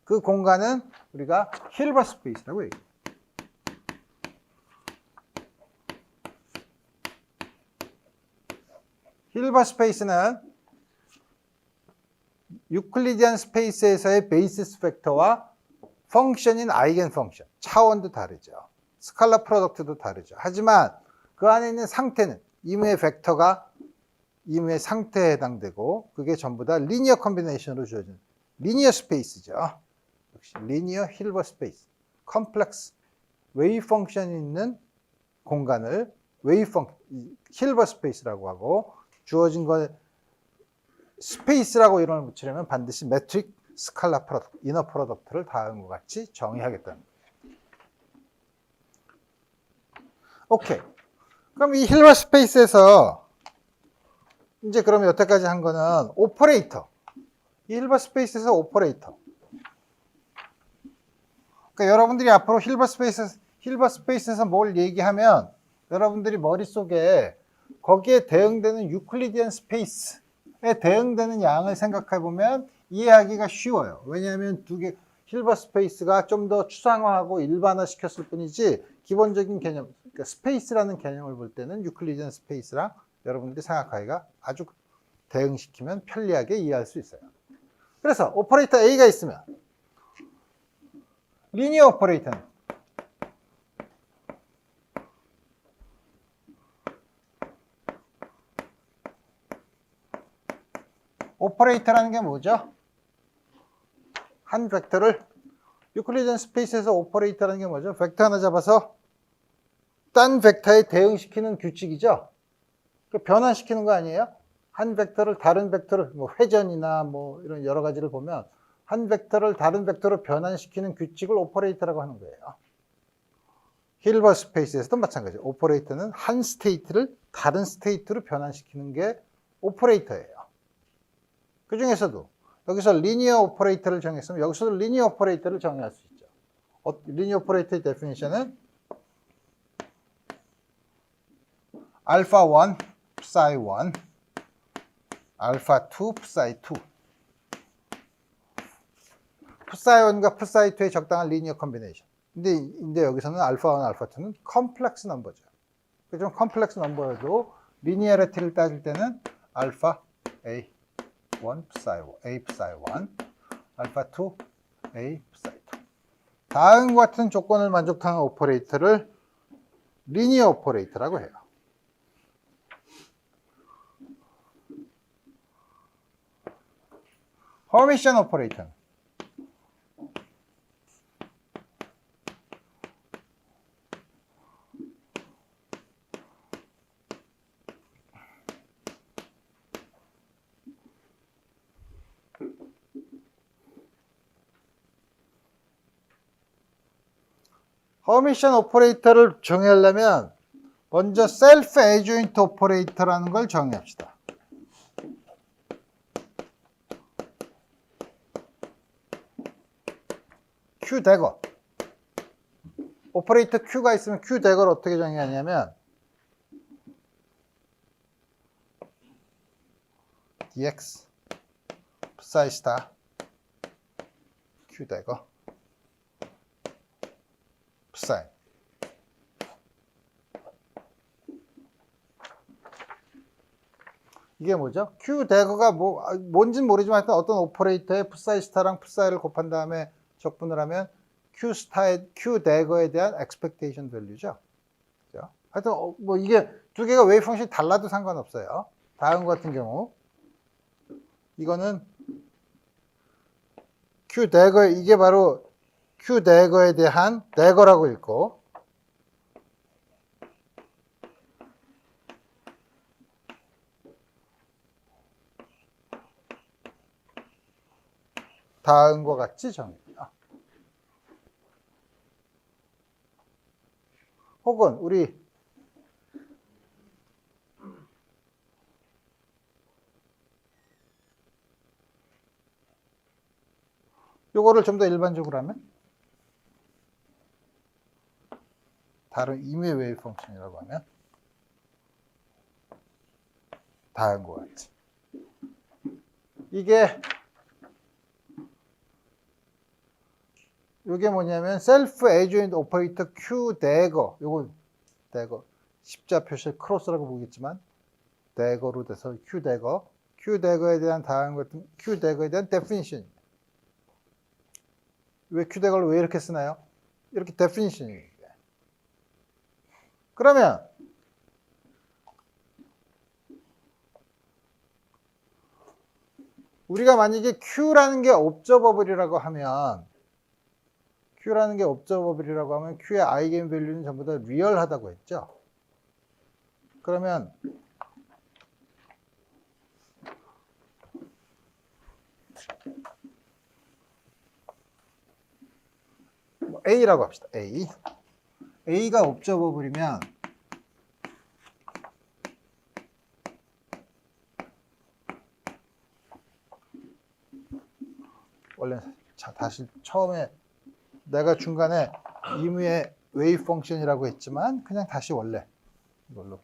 그 공간은 우리가 힐버 스페이스라고 얘기해요. 힐버 스페이스는 유클리디안 스페이스에서의 베이시스 벡터와 펑션인 아이겐 펑션, 차원도 다르죠. 스칼라 프로덕트도 다르죠. 하지만 그 안에 있는 상태는 이무의 벡터가 이무의 상태에 해당되고 그게 전부 다 리니어 컨비네이션으로 주어진 리니어 스페이스죠. 역시 리니어 힐버 스페이스, 컴플렉스 웨이브 펑션이 있는 공간을 힐버 스페이스라고 하고 주어진 걸 스페이스라고 이름을 붙이려면 반드시 매트릭, 스칼라 프로덕트, 이너 프로덕트를 다음과 같이 정의하겠다는 거예요. 오케이. 그럼 이 힐버 스페이스에서 이제 그러면 여태까지 한 거는 오퍼레이터. 이 힐버 스페이스에서 오퍼레이터. 그러니까 여러분들이 앞으로 힐버 스페이스에서 뭘 얘기하면 여러분들이 머릿속에 거기에 대응되는 유클리디안 스페이스에 대응되는 양을 생각해 보면 이해하기가 쉬워요. 왜냐하면 힐버 스페이스가 좀 더 추상화하고 일반화 시켰을 뿐이지 기본적인 개념, 그러니까 스페이스라는 개념을 볼 때는 유클리디안 스페이스랑 여러분들이 생각하기가 아주 대응시키면 편리하게 이해할 수 있어요. 그래서 오퍼레이터 A가 있으면 리니어 오퍼레이터는 오퍼레이터라는 게 뭐죠? 한 벡터를 유클리디안 스페이스에서 오퍼레이터라는 게 뭐죠? 벡터 하나 잡아서 딴 벡터에 대응시키는 규칙이죠. 변환시키는 거 아니에요? 한 벡터를 다른 벡터로 뭐 회전이나 뭐 이런 여러 가지를 보면 한 벡터를 다른 벡터로 변환시키는 규칙을 오퍼레이터라고 하는 거예요. 힐버 스페이스에서도 마찬가지예요. 오퍼레이터는 한 스테이트를 다른 스테이트로 변환시키는 게 오퍼레이터예요. 그 중에서도 여기서 리니어 오퍼레이터를 정했으면 여기서도 리니어 오퍼레이터를 정의할 수 있죠. 리니어 오퍼레이터의 데피니션은 알파 1, psi 1, 알파 2, psi 2. psi 1과 psi 2의 적당한 리니어 컨비네이션. 근데 여기서는 알파 1, 알파 2는 컴플렉스 넘버죠. 좀 컴플렉스 넘버여도 리니어리티를 따질 때는 알파 A 1, psi 1, A psi 1, 알파 2, A psi 2. 다음과 같은 조건을 만족하는 오퍼레이터를 리니어 오퍼레이터라고 해요. 허미션 오퍼레이터는 허미션 오퍼레이터를 정의하려면 먼저 셀프 에듀인트 오퍼레이터라는 걸 정의합시다. Q 대거. 오퍼레이터 Q가 있으면 Q 대거를 어떻게 정의하냐면 dx psi 스타 Q 대거 psi. 이게 뭐죠? Q 대거가 뭔진 모르지만 하여튼 어떤 오퍼레이터의 psi 스타랑 psi를 곱한 다음에 적분을 하면 Q 대거에 대한 expectation value죠. 그죠? 하여튼 뭐 이게 두 개가 웨이브 펑션이 달라도 상관없어요. 다음 같은 경우 이거는 Q 대거, 이게 바로 Q 대거에 대한 대거라고 읽고 다음과 같이 정의해요. 혹은 우리 요거를 좀 더 일반적으로 하면 다른 임의 웨이브 펑션이라고 하면 다음과 같이 이게 뭐냐면 셀프 에듀인트 오퍼레이터 Q 대거, 요거 대거 십자 표시 크로스라고 보겠지만 대거로 돼서 Q 대거에 대한 다음 같은 Q 대거에 대한 데피니션입니다. 왜 Q 대거를 왜 이렇게 쓰나요? 이렇게 데피니션입니다. 그러면 우리가 만약에 Q라는 게 옵저버블이라고 하면 Q의 아이겐 밸류는 전부 다 리얼하다고 했죠. 그러면 A라고 합시다. A가 옵저버블이면 원래 다시 처음에 내가 중간에 임의의 웨이브 펑션이라고 했지만 그냥 다시 원래 이걸로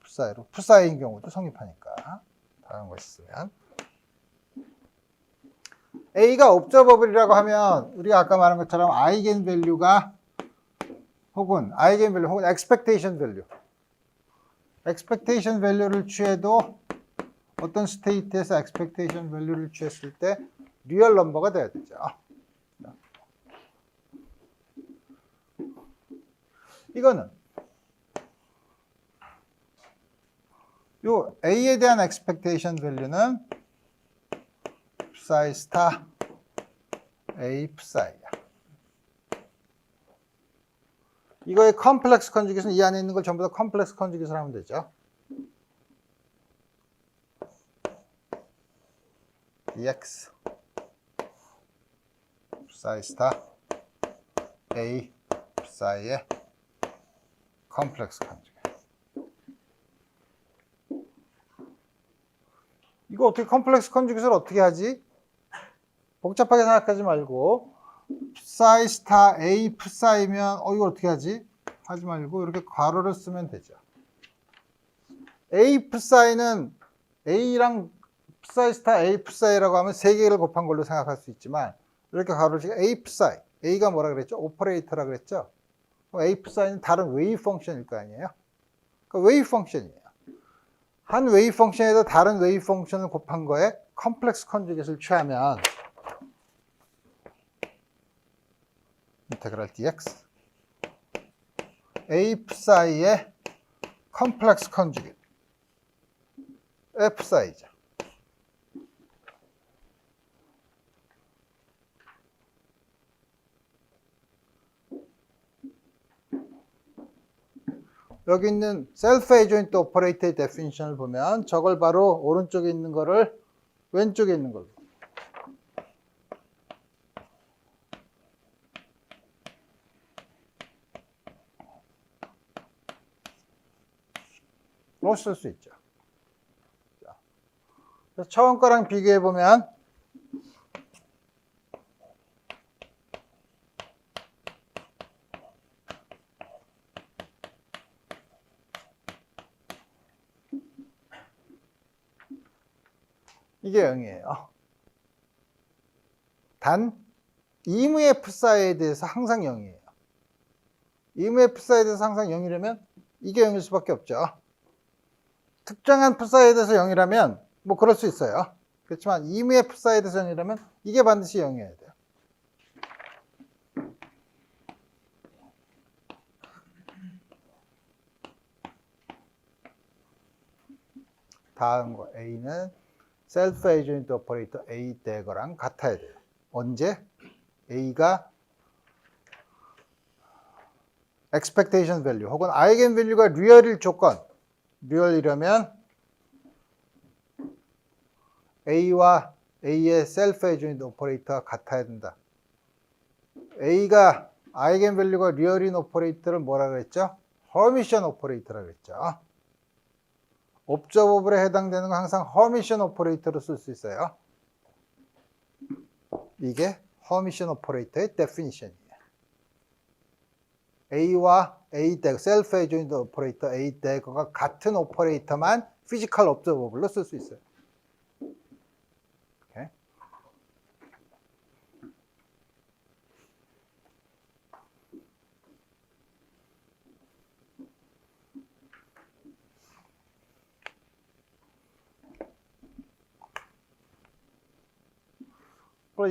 푸사이인 경우도 성립하니까 다른 거 있으면 A가 옵저버블이라고 하면 우리가 아까 말한 것처럼 아이겐 밸류가 혹은 expectation 밸류를 취해도 어떤 스테이트에서 expectation 밸류를 취했을 때 리얼 넘버가 돼야 되죠. 이거는 요 A에 대한 expectation value는 psi 스타 A psi야. 이거의 컴플렉스 컨주게이션, 이 안에 있는 걸 전부 다 컴플렉스 컨주게이션 하면 되죠. dx psi 스타 A psi의 컴플렉스 컨주게이션. 이거 어떻게 컴플렉스 컨주게이션을 어떻게 하지? 복잡하게 생각하지 말고 psi 스타 A psi면 이걸 어떻게 하지? 하지 말고 이렇게 괄호를 쓰면 되죠. A psi는 A랑 psi 스타 A psi라고 하면 세 개를 곱한 걸로 생각할 수 있지만 이렇게 괄호를 치고 A psi, A가 뭐라 그랬죠? 오퍼레이터라 그랬죠? A psi는 다른 웨이브 펑션일 거 아니에요? 그러니까 웨이브 펑션이에요. 한 웨이브 펑션에다 다른 웨이브 펑션을 곱한 거에 컴플렉스 컨주게이션을 취하면 인테그랄 dx A psi의 컴플렉스 컨주게이션 F psi죠. 여기 있는 셀프 에이전트 오퍼레이터의 데피니션을 보면 저걸 바로 오른쪽에 있는 거를 왼쪽에 있는 걸로 쓸 수 있죠. 자, 그래서 처음 거랑 비교해 보면 이게 0이에요. 단 EMF psi에 대해서 항상 0이에요. EMF psi에 대해서 항상 0이라면 이게 0일 수밖에 없죠. 특정한 psi에 대해서 0이라면 뭐 그럴 수 있어요. 그렇지만 EMF psi에 대해서 0이라면 이게 반드시 0이어야 돼요. 다음 거 A는 셀프 에이전트 오퍼레이터 A 대거랑 같아야 돼요. 언제? A가 expectation value 혹은 아이겐 밸류가 리얼일 조건, 리얼이라면 A와 A의 셀프 에이전트 오퍼레이터가 같아야 된다. A가 아이겐 밸류가 리얼인 오퍼레이터를 뭐라 그랬죠? 허미션 오퍼레이터라 그랬죠. 옵저버블에 해당되는 건 항상 허미션 오퍼레이터로 쓸 수 있어요. 이게 허미션 오퍼레이터의 데피니션이에요. A와 A 대거, 셀프 에이전트 오퍼레이터 A 대거가 같은 오퍼레이터만 피지컬 옵저버블로 쓸 수 있어요. 오케이.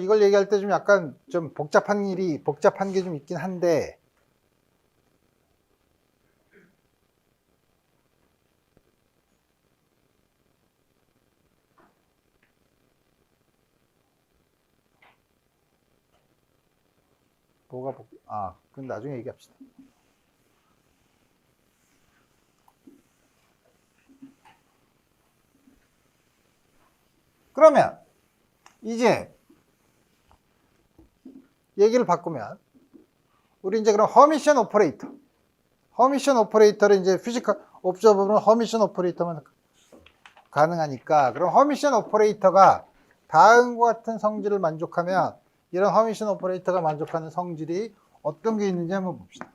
이걸 얘기할 때 좀 약간 좀 복잡한 게 좀 있긴 한데, 그건 나중에 얘기합시다. 그러면 이제 얘기를 바꾸면 우리 이제 그럼 허미션 오퍼레이터를 이제 피지컬 옵저버블은 허미션 오퍼레이터만 가능하니까, 그럼 허미션 오퍼레이터가 다음과 같은 성질을 만족하면 이런 허미션 오퍼레이터가 만족하는 성질이 어떤 게 있는지 한번 봅시다.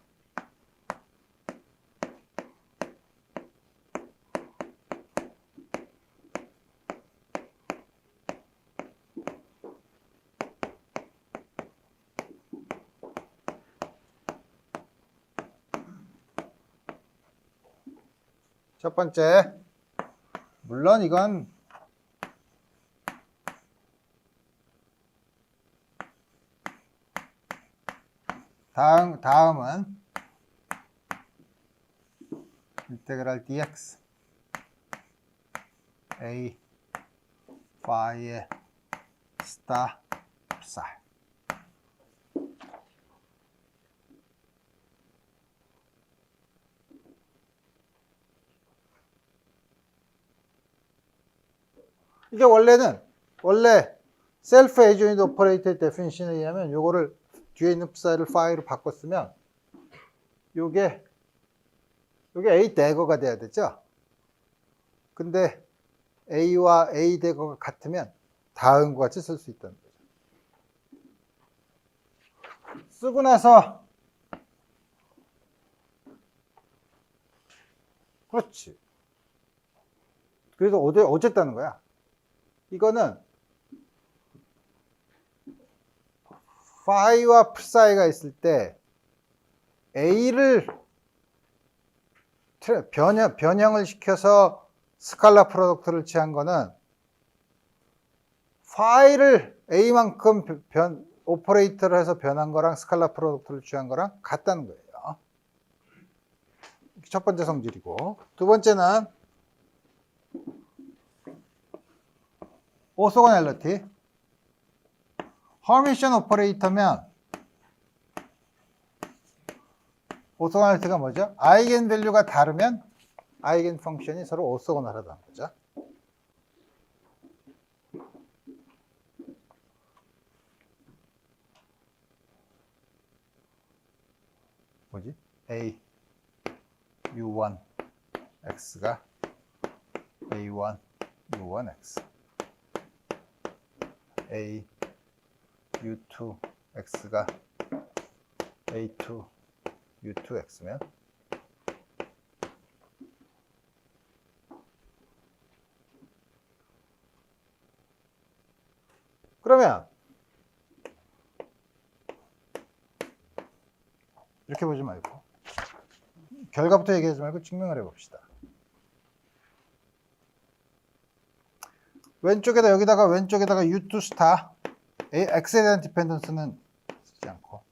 첫 번째, 물론 이건 다음은 인테그랄 dx a phi의 스타 psi. 이게 원래 셀프 에이전트 오퍼레이터 데피니션에 의하면 요거를 뒤에 있는 psi를 phi로 바꿨으면 요게 A 대거가 돼야 되죠. 근데 A와 A 대거가 같으면 다음과 같이 쓸 수 있다는 거죠. 쓰고 나서 그렇지. 그래서 어쨌다는 거야. 이거는 phi와 psi가 있을 때 A를 변형을 시켜서 스칼라 프로덕트를 취한 거는 phi를 A만큼 오퍼레이터를 해서 변한 거랑 스칼라 프로덕트를 취한 거랑 같다는 거예요. 첫 번째 성질이고, 두 번째는 오소고넬리티. 허미션 오퍼레이터면 오소고넬리티가 뭐죠? 아이겐 밸류가 다르면 아이겐 펑션이 서로 오소고널하다는 거죠. 뭐지? A U1 X가 A1 U1 X, A U2 X가 A2 U2 X면 그러면 이렇게 보지 말고 결과부터 얘기하지 말고 증명을 해봅시다. 왼쪽에다 왼쪽에다가 U2 스타 X에 대한 디펜던스는 쓰지 않고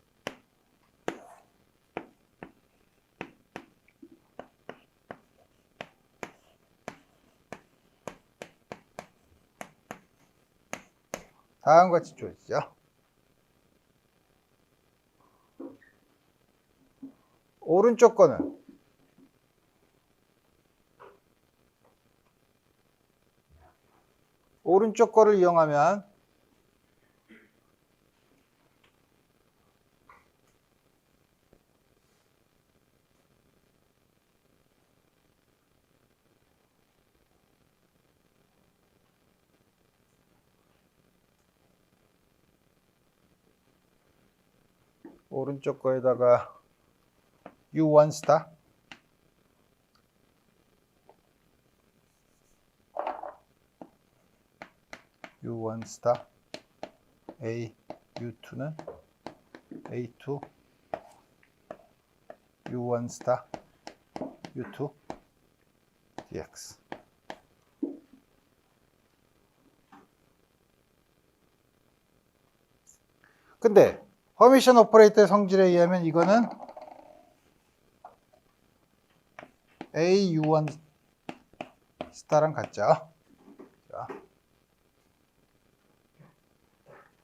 다음과 같이 주어지죠. 오른쪽 거는 오른쪽 거를 이용하면 오른쪽 거에다가 U1 스타 U1 스타 A U2는 A2 U1 스타 U2 DX. 근데 허미션 오퍼레이터의 성질에 의하면 이거는 A U1 스타랑 같죠.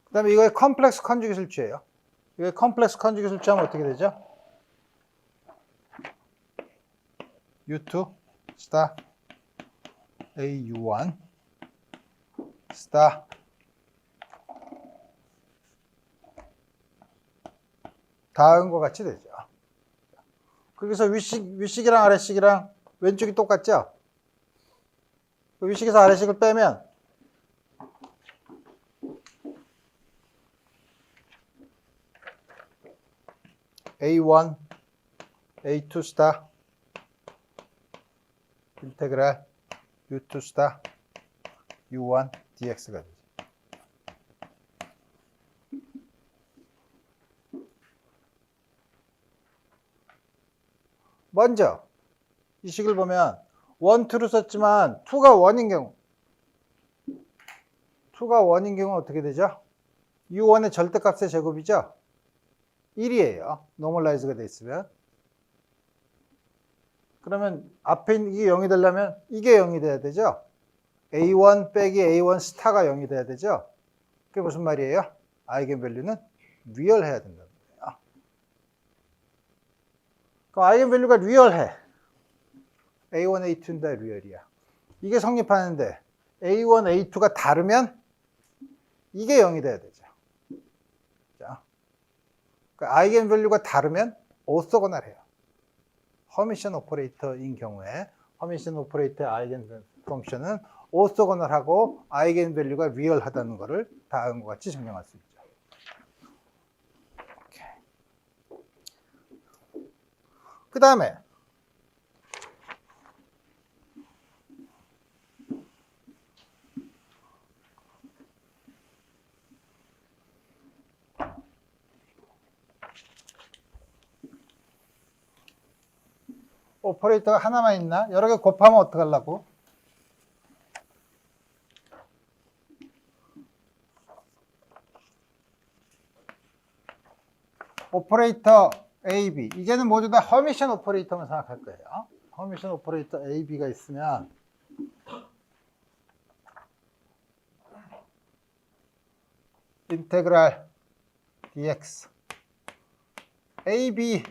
그 다음에 이거의 컴플렉스 컨주기 술취예요. 이거의 컴플렉스 컨주기 술취하면 어떻게 되죠? U2 스타 A U1 스타 다음과 같이 되죠. 그래서 윗식이랑 아래식이랑 왼쪽이 똑같죠? 윗식에서 아래식을 빼면 A1, A2 스타 인테그랄 U2 스타 U1 DX가 되죠. 먼저 이 식을 보면 1, 2로 썼지만 2가 1인 경우 2가 1인 경우 어떻게 되죠? U1의 절대값의 제곱이죠? 1이에요. 노멀라이즈가 돼 있으면. 그러면 앞에 있는 이게 0이 되려면 이게 0이 돼야 되죠. A1 빼기 A1 스타가 0이 돼야 되죠. 그게 무슨 말이에요? 아이겐밸류는 리얼해야 된다는 거예요. 그럼 아이겐밸류가 리얼해. A1, A2는 다 리얼이야. 이게 성립하는데 A1, A2가 다르면 이게 0이 돼야 되죠. 자, 그러니까 아이겐밸류가 다르면 오소고널해요. 허미션 오퍼레이터인 경우에 허미션 오퍼레이터의 아이겐 펑션은 오소고널하고 아이겐밸류가 리얼하다는 것을 다음과 같이 증명할 수 있죠. 그 다음에 오퍼레이터가 하나만 있나? 여러 개 곱하면 어떡하려고? 오퍼레이터 AB. 이제는 모두 다 허미션 오퍼레이터만 생각할 거예요. 허미션 오퍼레이터 AB가 있으면 인테그랄 dx AB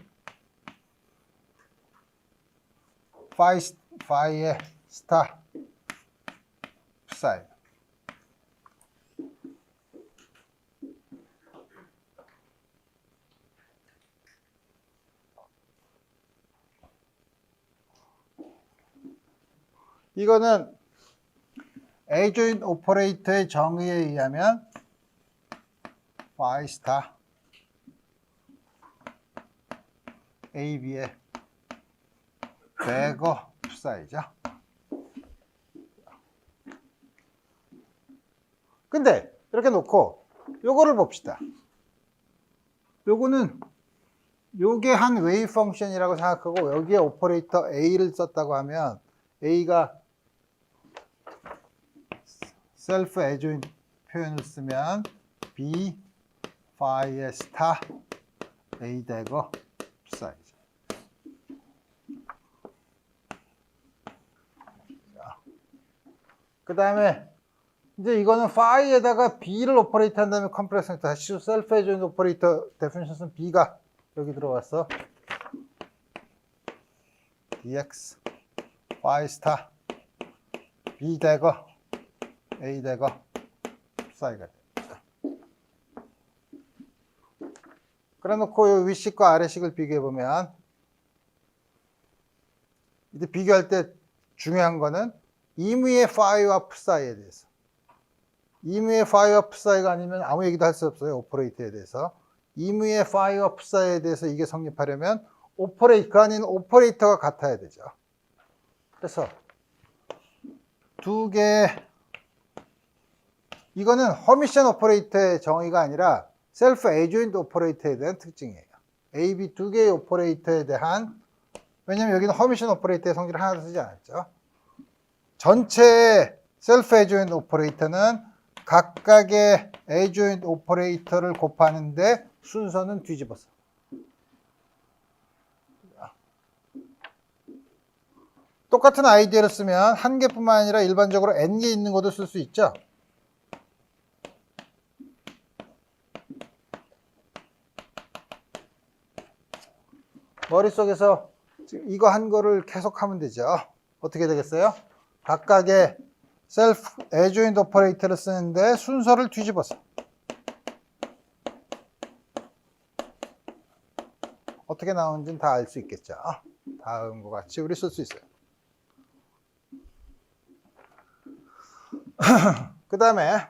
파이의 스타 사인. 이거는 adjoint 오퍼레이터의 정의에 의하면 phi 스타 AB의 배거 사이죠. 근데 이렇게 놓고 요거를 봅시다. 요거는 요게 한 웨이브 펑션이라고 생각하고 여기에 오퍼레이터 A를 썼다고 하면 A가 셀프 애조인 표현을 쓰면 B 파이의 스타 A 대거 사이즈. 그 다음에 이제 이거는 파이에다가 B를 오퍼레이트 한 다음에 컴프레스 다시 셀프 애조인 오퍼레이터 데피니션은 B가 여기 들어왔어. dx 파이 스타 B 대거 A 대거 사이가 됩니다. 그래 놓고 이 위식과 아래식을 비교해 보면 이제 비교할 때 중요한 거는 임의의 파이와 푸사이에 대해서. 임의의 파이와 푸사이가 아니면 아무 얘기도 할 수 없어요. 오퍼레이터에 대해서. 임의의 파이와 푸사이에 대해서 이게 성립하려면 그 안에는 오퍼레이터가 같아야 되죠. 그래서 두 개, 이거는 허미션 오퍼레이터의 정의가 아니라 셀프 애조인트 오퍼레이터에 대한 특징이에요. A, B 두 개의 오퍼레이터에 대한, 왜냐면 여기는 허미션 오퍼레이터의 성질을 하나도 쓰지 않았죠. 전체의 셀프 애조인트 오퍼레이터는 각각의 애조인트 오퍼레이터를 곱하는데 순서는 뒤집어서. 똑같은 아이디어를 쓰면 한 개뿐만 아니라 일반적으로 N개 있는 것도 쓸 수 있죠. 머릿속에서 이거 한 거를 계속 하면 되죠. 어떻게 되겠어요? 각각의 셀프 애조인트 오퍼레이터를 쓰는데 순서를 뒤집어서. 어떻게 나오는지는 다 알 수 있겠죠. 다음과 같이 우리 쓸 수 있어요. 그 다음에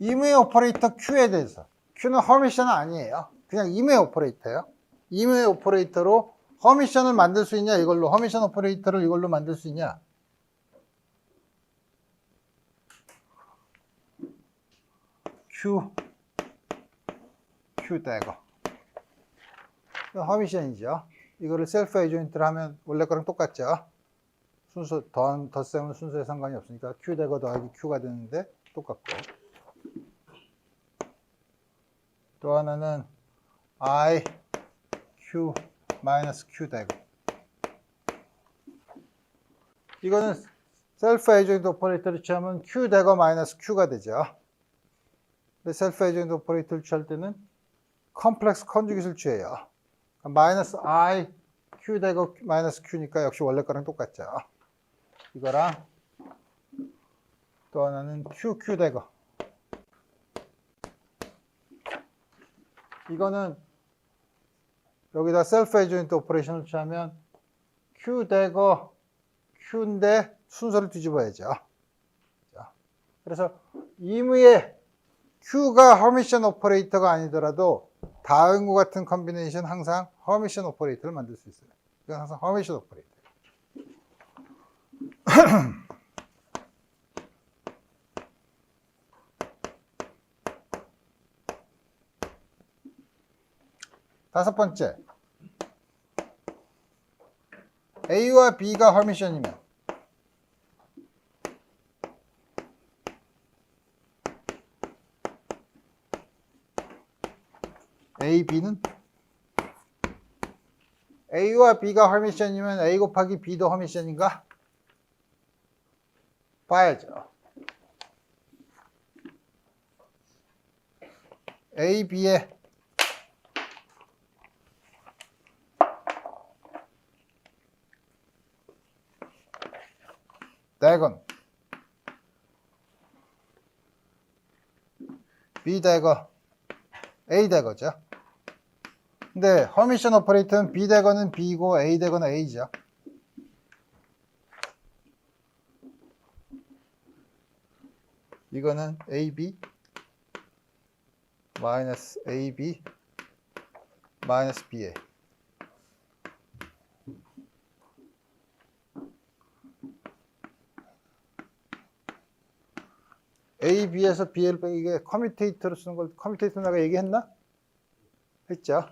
임의 오퍼레이터 Q에 대해서. Q는 허미션은 아니에요. 그냥 임의 오퍼레이터예요. 임의 오퍼레이터로 허미션을 만들 수 있냐, 이걸로. 허미션 오퍼레이터를 이걸로 만들 수 있냐. Q 대거. 허미션이죠. 이거를 셀프 에이전트를 하면 원래 거랑 똑같죠. 순서 덧셈은 순서에 상관이 없으니까 Q 대거 더하기 Q가 되는데 똑같고. 또 하나는 I Q 마이너스 Q 대거. 이거는 셀프 에이전트 오퍼레이터를 취하면 Q 대거 마이너스 Q가 되죠. 근데 셀프 에이전트 오퍼레이터를 취할 때는 컴플렉스 컨주깃을 취해요. 마이너스 I Q 대거 마이너스 Q니까 역시 원래 거랑 똑같죠. 이거랑 또 하나는 Q 대거. 이거는 여기다 셀프 에이전트 오퍼레이션을 취하면 Q 대거 Q인데 순서를 뒤집어야죠. 자, 그래서 임의의 Q가 허미션 오퍼레이터가 아니더라도 다음과 같은 컨비네이션 항상 허미션 오퍼레이터를 만들 수 있어요. 이건 항상 허미션 오퍼레이터. 다섯 번째, A와 B가 허미션이면 A, B는 A와 B가 허미션이면 A 곱하기 B도 허미션인가? 봐야죠. A, B의 대건 B 대거 A 대거죠. 근데 허미션 오퍼레이터는 B 대거는 B고 A 대거는 A죠. 이거는 AB 마이너스 AB 마이너스 BA. A, B에서 B를 빼기 이게 커뮤테이터로 쓰는 걸 커뮤테이터 내가 얘기했나? 했죠.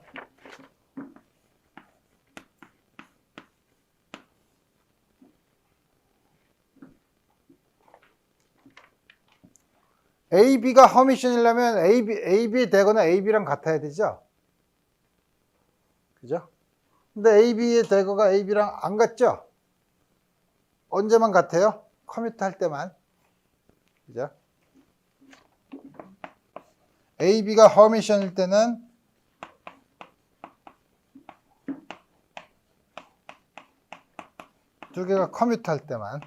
A, B가 허미션이려면 AB 되거나 AB랑 같아야 되죠. 그죠? 근데 AB의 대거가 AB랑 안 같죠? 언제만 같아요? 커뮤트 할 때만. 그죠? AB가 허미션일 때는 두 개가 커뮤트 할 때만.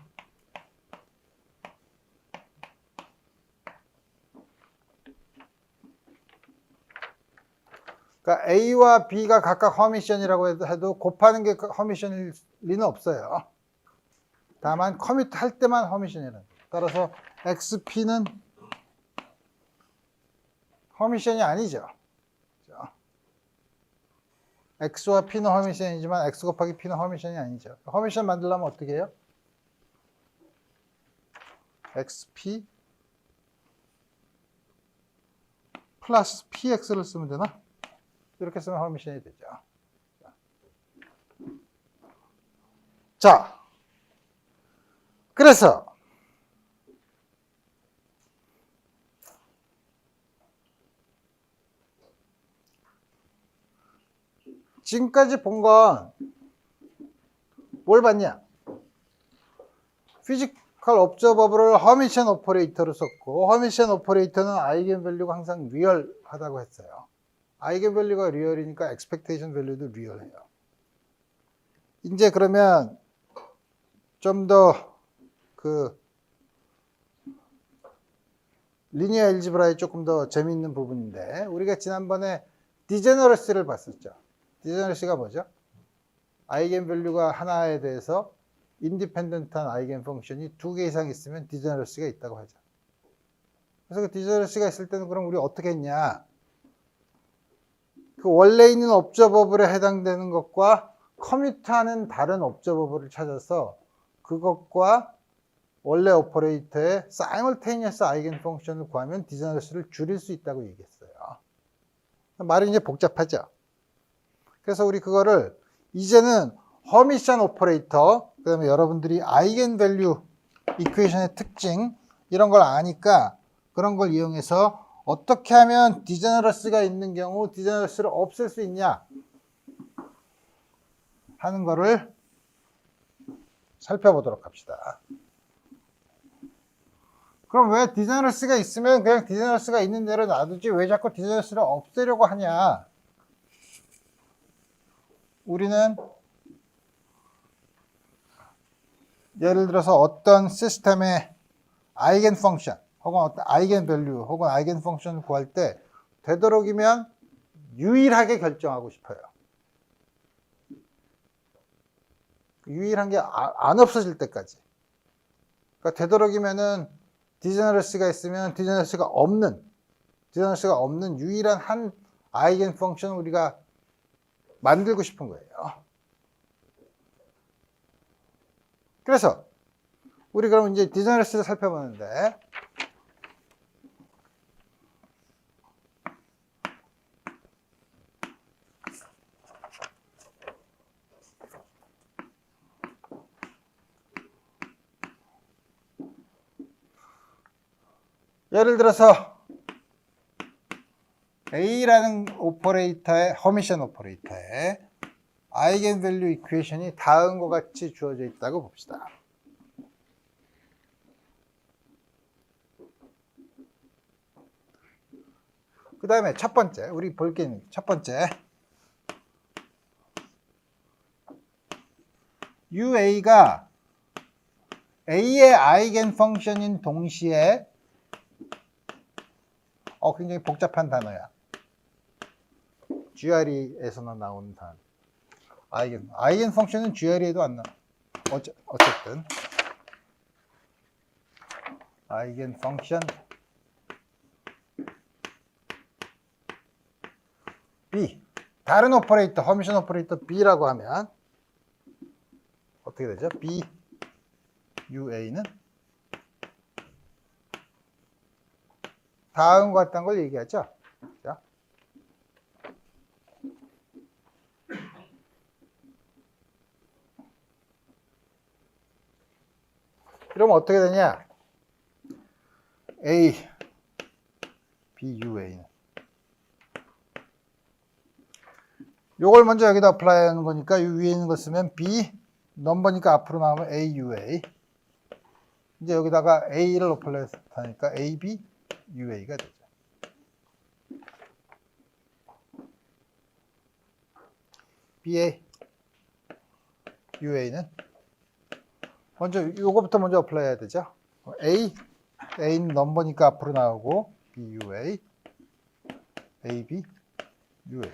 그러니까 A와 B가 각각 허미션이라고 해도 곱하는 게 허미션일 리는 없어요. 다만 커뮤트 할 때만 허미션이라는 거예요. 따라서 XP는 허미션이 아니죠. X와 P는 허미션이지만 X 곱하기 P는 허미션이 아니죠. 허미션 만들려면 어떻게 해요? XP 플러스 PX를 쓰면 되나? 이렇게 쓰면 허미션이 되죠. 자, 그래서 지금까지 본 건 뭘 봤냐? 피지컬 옵저버블을 허미션 오퍼레이터로 썼고, 허미션 오퍼레이터는 아이겐밸류가 항상 리얼하다고 했어요. 아이겐밸류가 리얼이니까 expectation 밸류도 리얼해요. 이제 그러면 좀 더 그 리니어 엘지브라의 조금 더 재미있는 부분인데, 우리가 지난번에 디제너러시를 봤었죠. 디제너러시가 뭐죠? 아이겐밸류가 하나에 대해서 인디펜던트한 아이겐 펑션이 두 개 이상 있으면 디제너러시가 있다고 하죠. 그래서 그 디제너러시가 있을 때는 그럼 우리 어떻게 했냐? 그 원래 있는 옵저버블에 해당되는 것과 커뮤트하는 다른 옵저버블을 찾아서 그것과 원래 오퍼레이터의 사이멀테니어스 아이겐 펑션을 구하면 디저너스를 줄일 수 있다고 얘기했어요. 말이 이제 복잡하죠. 그래서 우리 그거를 이제는 허미션 오퍼레이터, 그 다음에 여러분들이 아이겐 밸류 이퀘이션의 특징 이런 걸 아니까 그런 걸 이용해서 어떻게 하면 디저너스가 있는 경우 디저너스를 없앨 수 있냐 하는 거를 살펴보도록 합시다. 그럼 왜 디저너스가 있으면 그냥 디저너스가 있는 대로 놔두지 왜 자꾸 디저너스를 없애려고 하냐? 우리는 예를 들어서 어떤 시스템의 아이겐 펑션 혹은 어떤 아이겐 밸류 혹은 아이겐 펑션을 구할 때 되도록이면 유일하게 결정하고 싶어요. 유일한 게 안 없어질 때까지. 그러니까 되도록이면은 디저너스가 있으면 디저너스가 없는 유일한 한 아이겐 펑션을 우리가 만들고 싶은 거예요. 그래서 우리 그럼 이제 디저너스를 살펴보는데 예를 들어서 A라는 오퍼레이터의 허미션 오퍼레이터의 아이겐 밸류 이퀘이션이 다음과 같이 주어져 있다고 봅시다. 그 다음에 첫 번째, 우리 볼 게 있는 첫 번째 UA가 A의 아이겐 펑션인 동시에 굉장히 복잡한 단어야. GRE에서만 나오는 단어. 아이겐 펑션은 GRE에도 안 나와. 어쨌든 아이겐 펑션 B 다른 오퍼레이터 허미션 오퍼레이터 B라고 하면 어떻게 되죠? B UA는 다음과 같다는 걸 얘기하죠. 자. 그러면 어떻게 되냐? A, B, UA는 요걸 먼저 여기다 어플라이 하는 거니까 이 위에 있는 거 쓰면 B, 넘버니까 앞으로 나오면 A, UA. 이제 여기다가 A를 어플라이 하니까 A, B, UA가 되죠. BA, UA는 먼저 요거부터 먼저 어플라이 해야 되죠. A는 넘버니까 앞으로 나오고 B, UA, A, B, UA.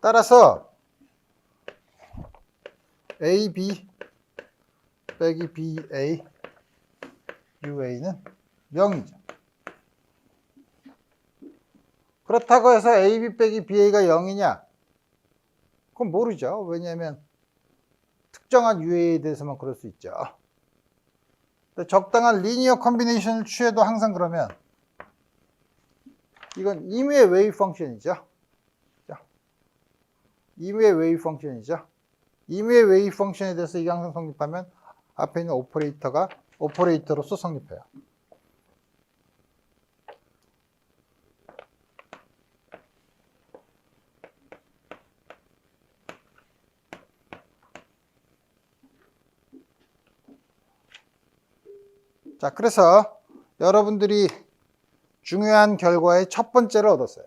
따라서 A, B 빼기 B, A, UA는 0이죠. 그렇다고 해서 A, B 빼기 BA가 0이냐? 그건 모르죠. 왜냐하면 특정한 UA에 대해서만 그럴 수 있죠. 적당한 리니어 컨비네이션을 취해도 항상 그러면 이건 임의의 웨이브 펑션이죠. 임의의 웨이브 펑션이죠. 임의의 웨이브 펑션에 대해서 이게 항상 성립하면 앞에 있는 오퍼레이터가 오퍼레이터로서 성립해요. 자, 그래서 여러분들이 중요한 결과의 첫 번째를 얻었어요.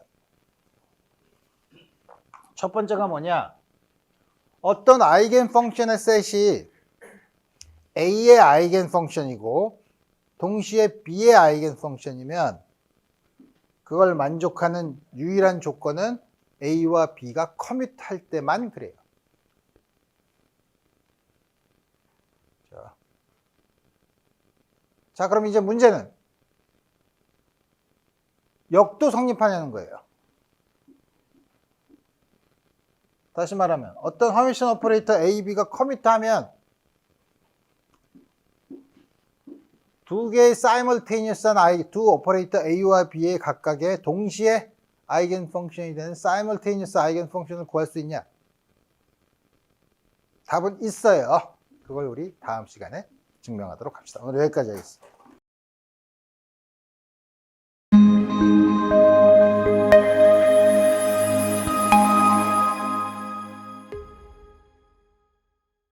첫 번째가 뭐냐? 어떤 아이겐 펑션의 셋이 A의 아이겐 펑션이고 동시에 B의 아이겐 펑션이면 그걸 만족하는 유일한 조건은 A와 B가 커밋할 때만 그래요. 자, 그럼 이제 문제는 역도 성립하냐는 거예요. 다시 말하면 어떤 허미션 오퍼레이터 A, B가 커밋하면 두 개의 simultaneous한 두 오퍼레이터 A와 B의 각각의 동시에 아이겐 펑션이 되는 simultaneous 아이겐 펑션을 구할 수 있냐? 답은 있어요. 그걸 우리 다음 시간에 증명하도록 합시다. 오늘 여기까지 하겠습니다.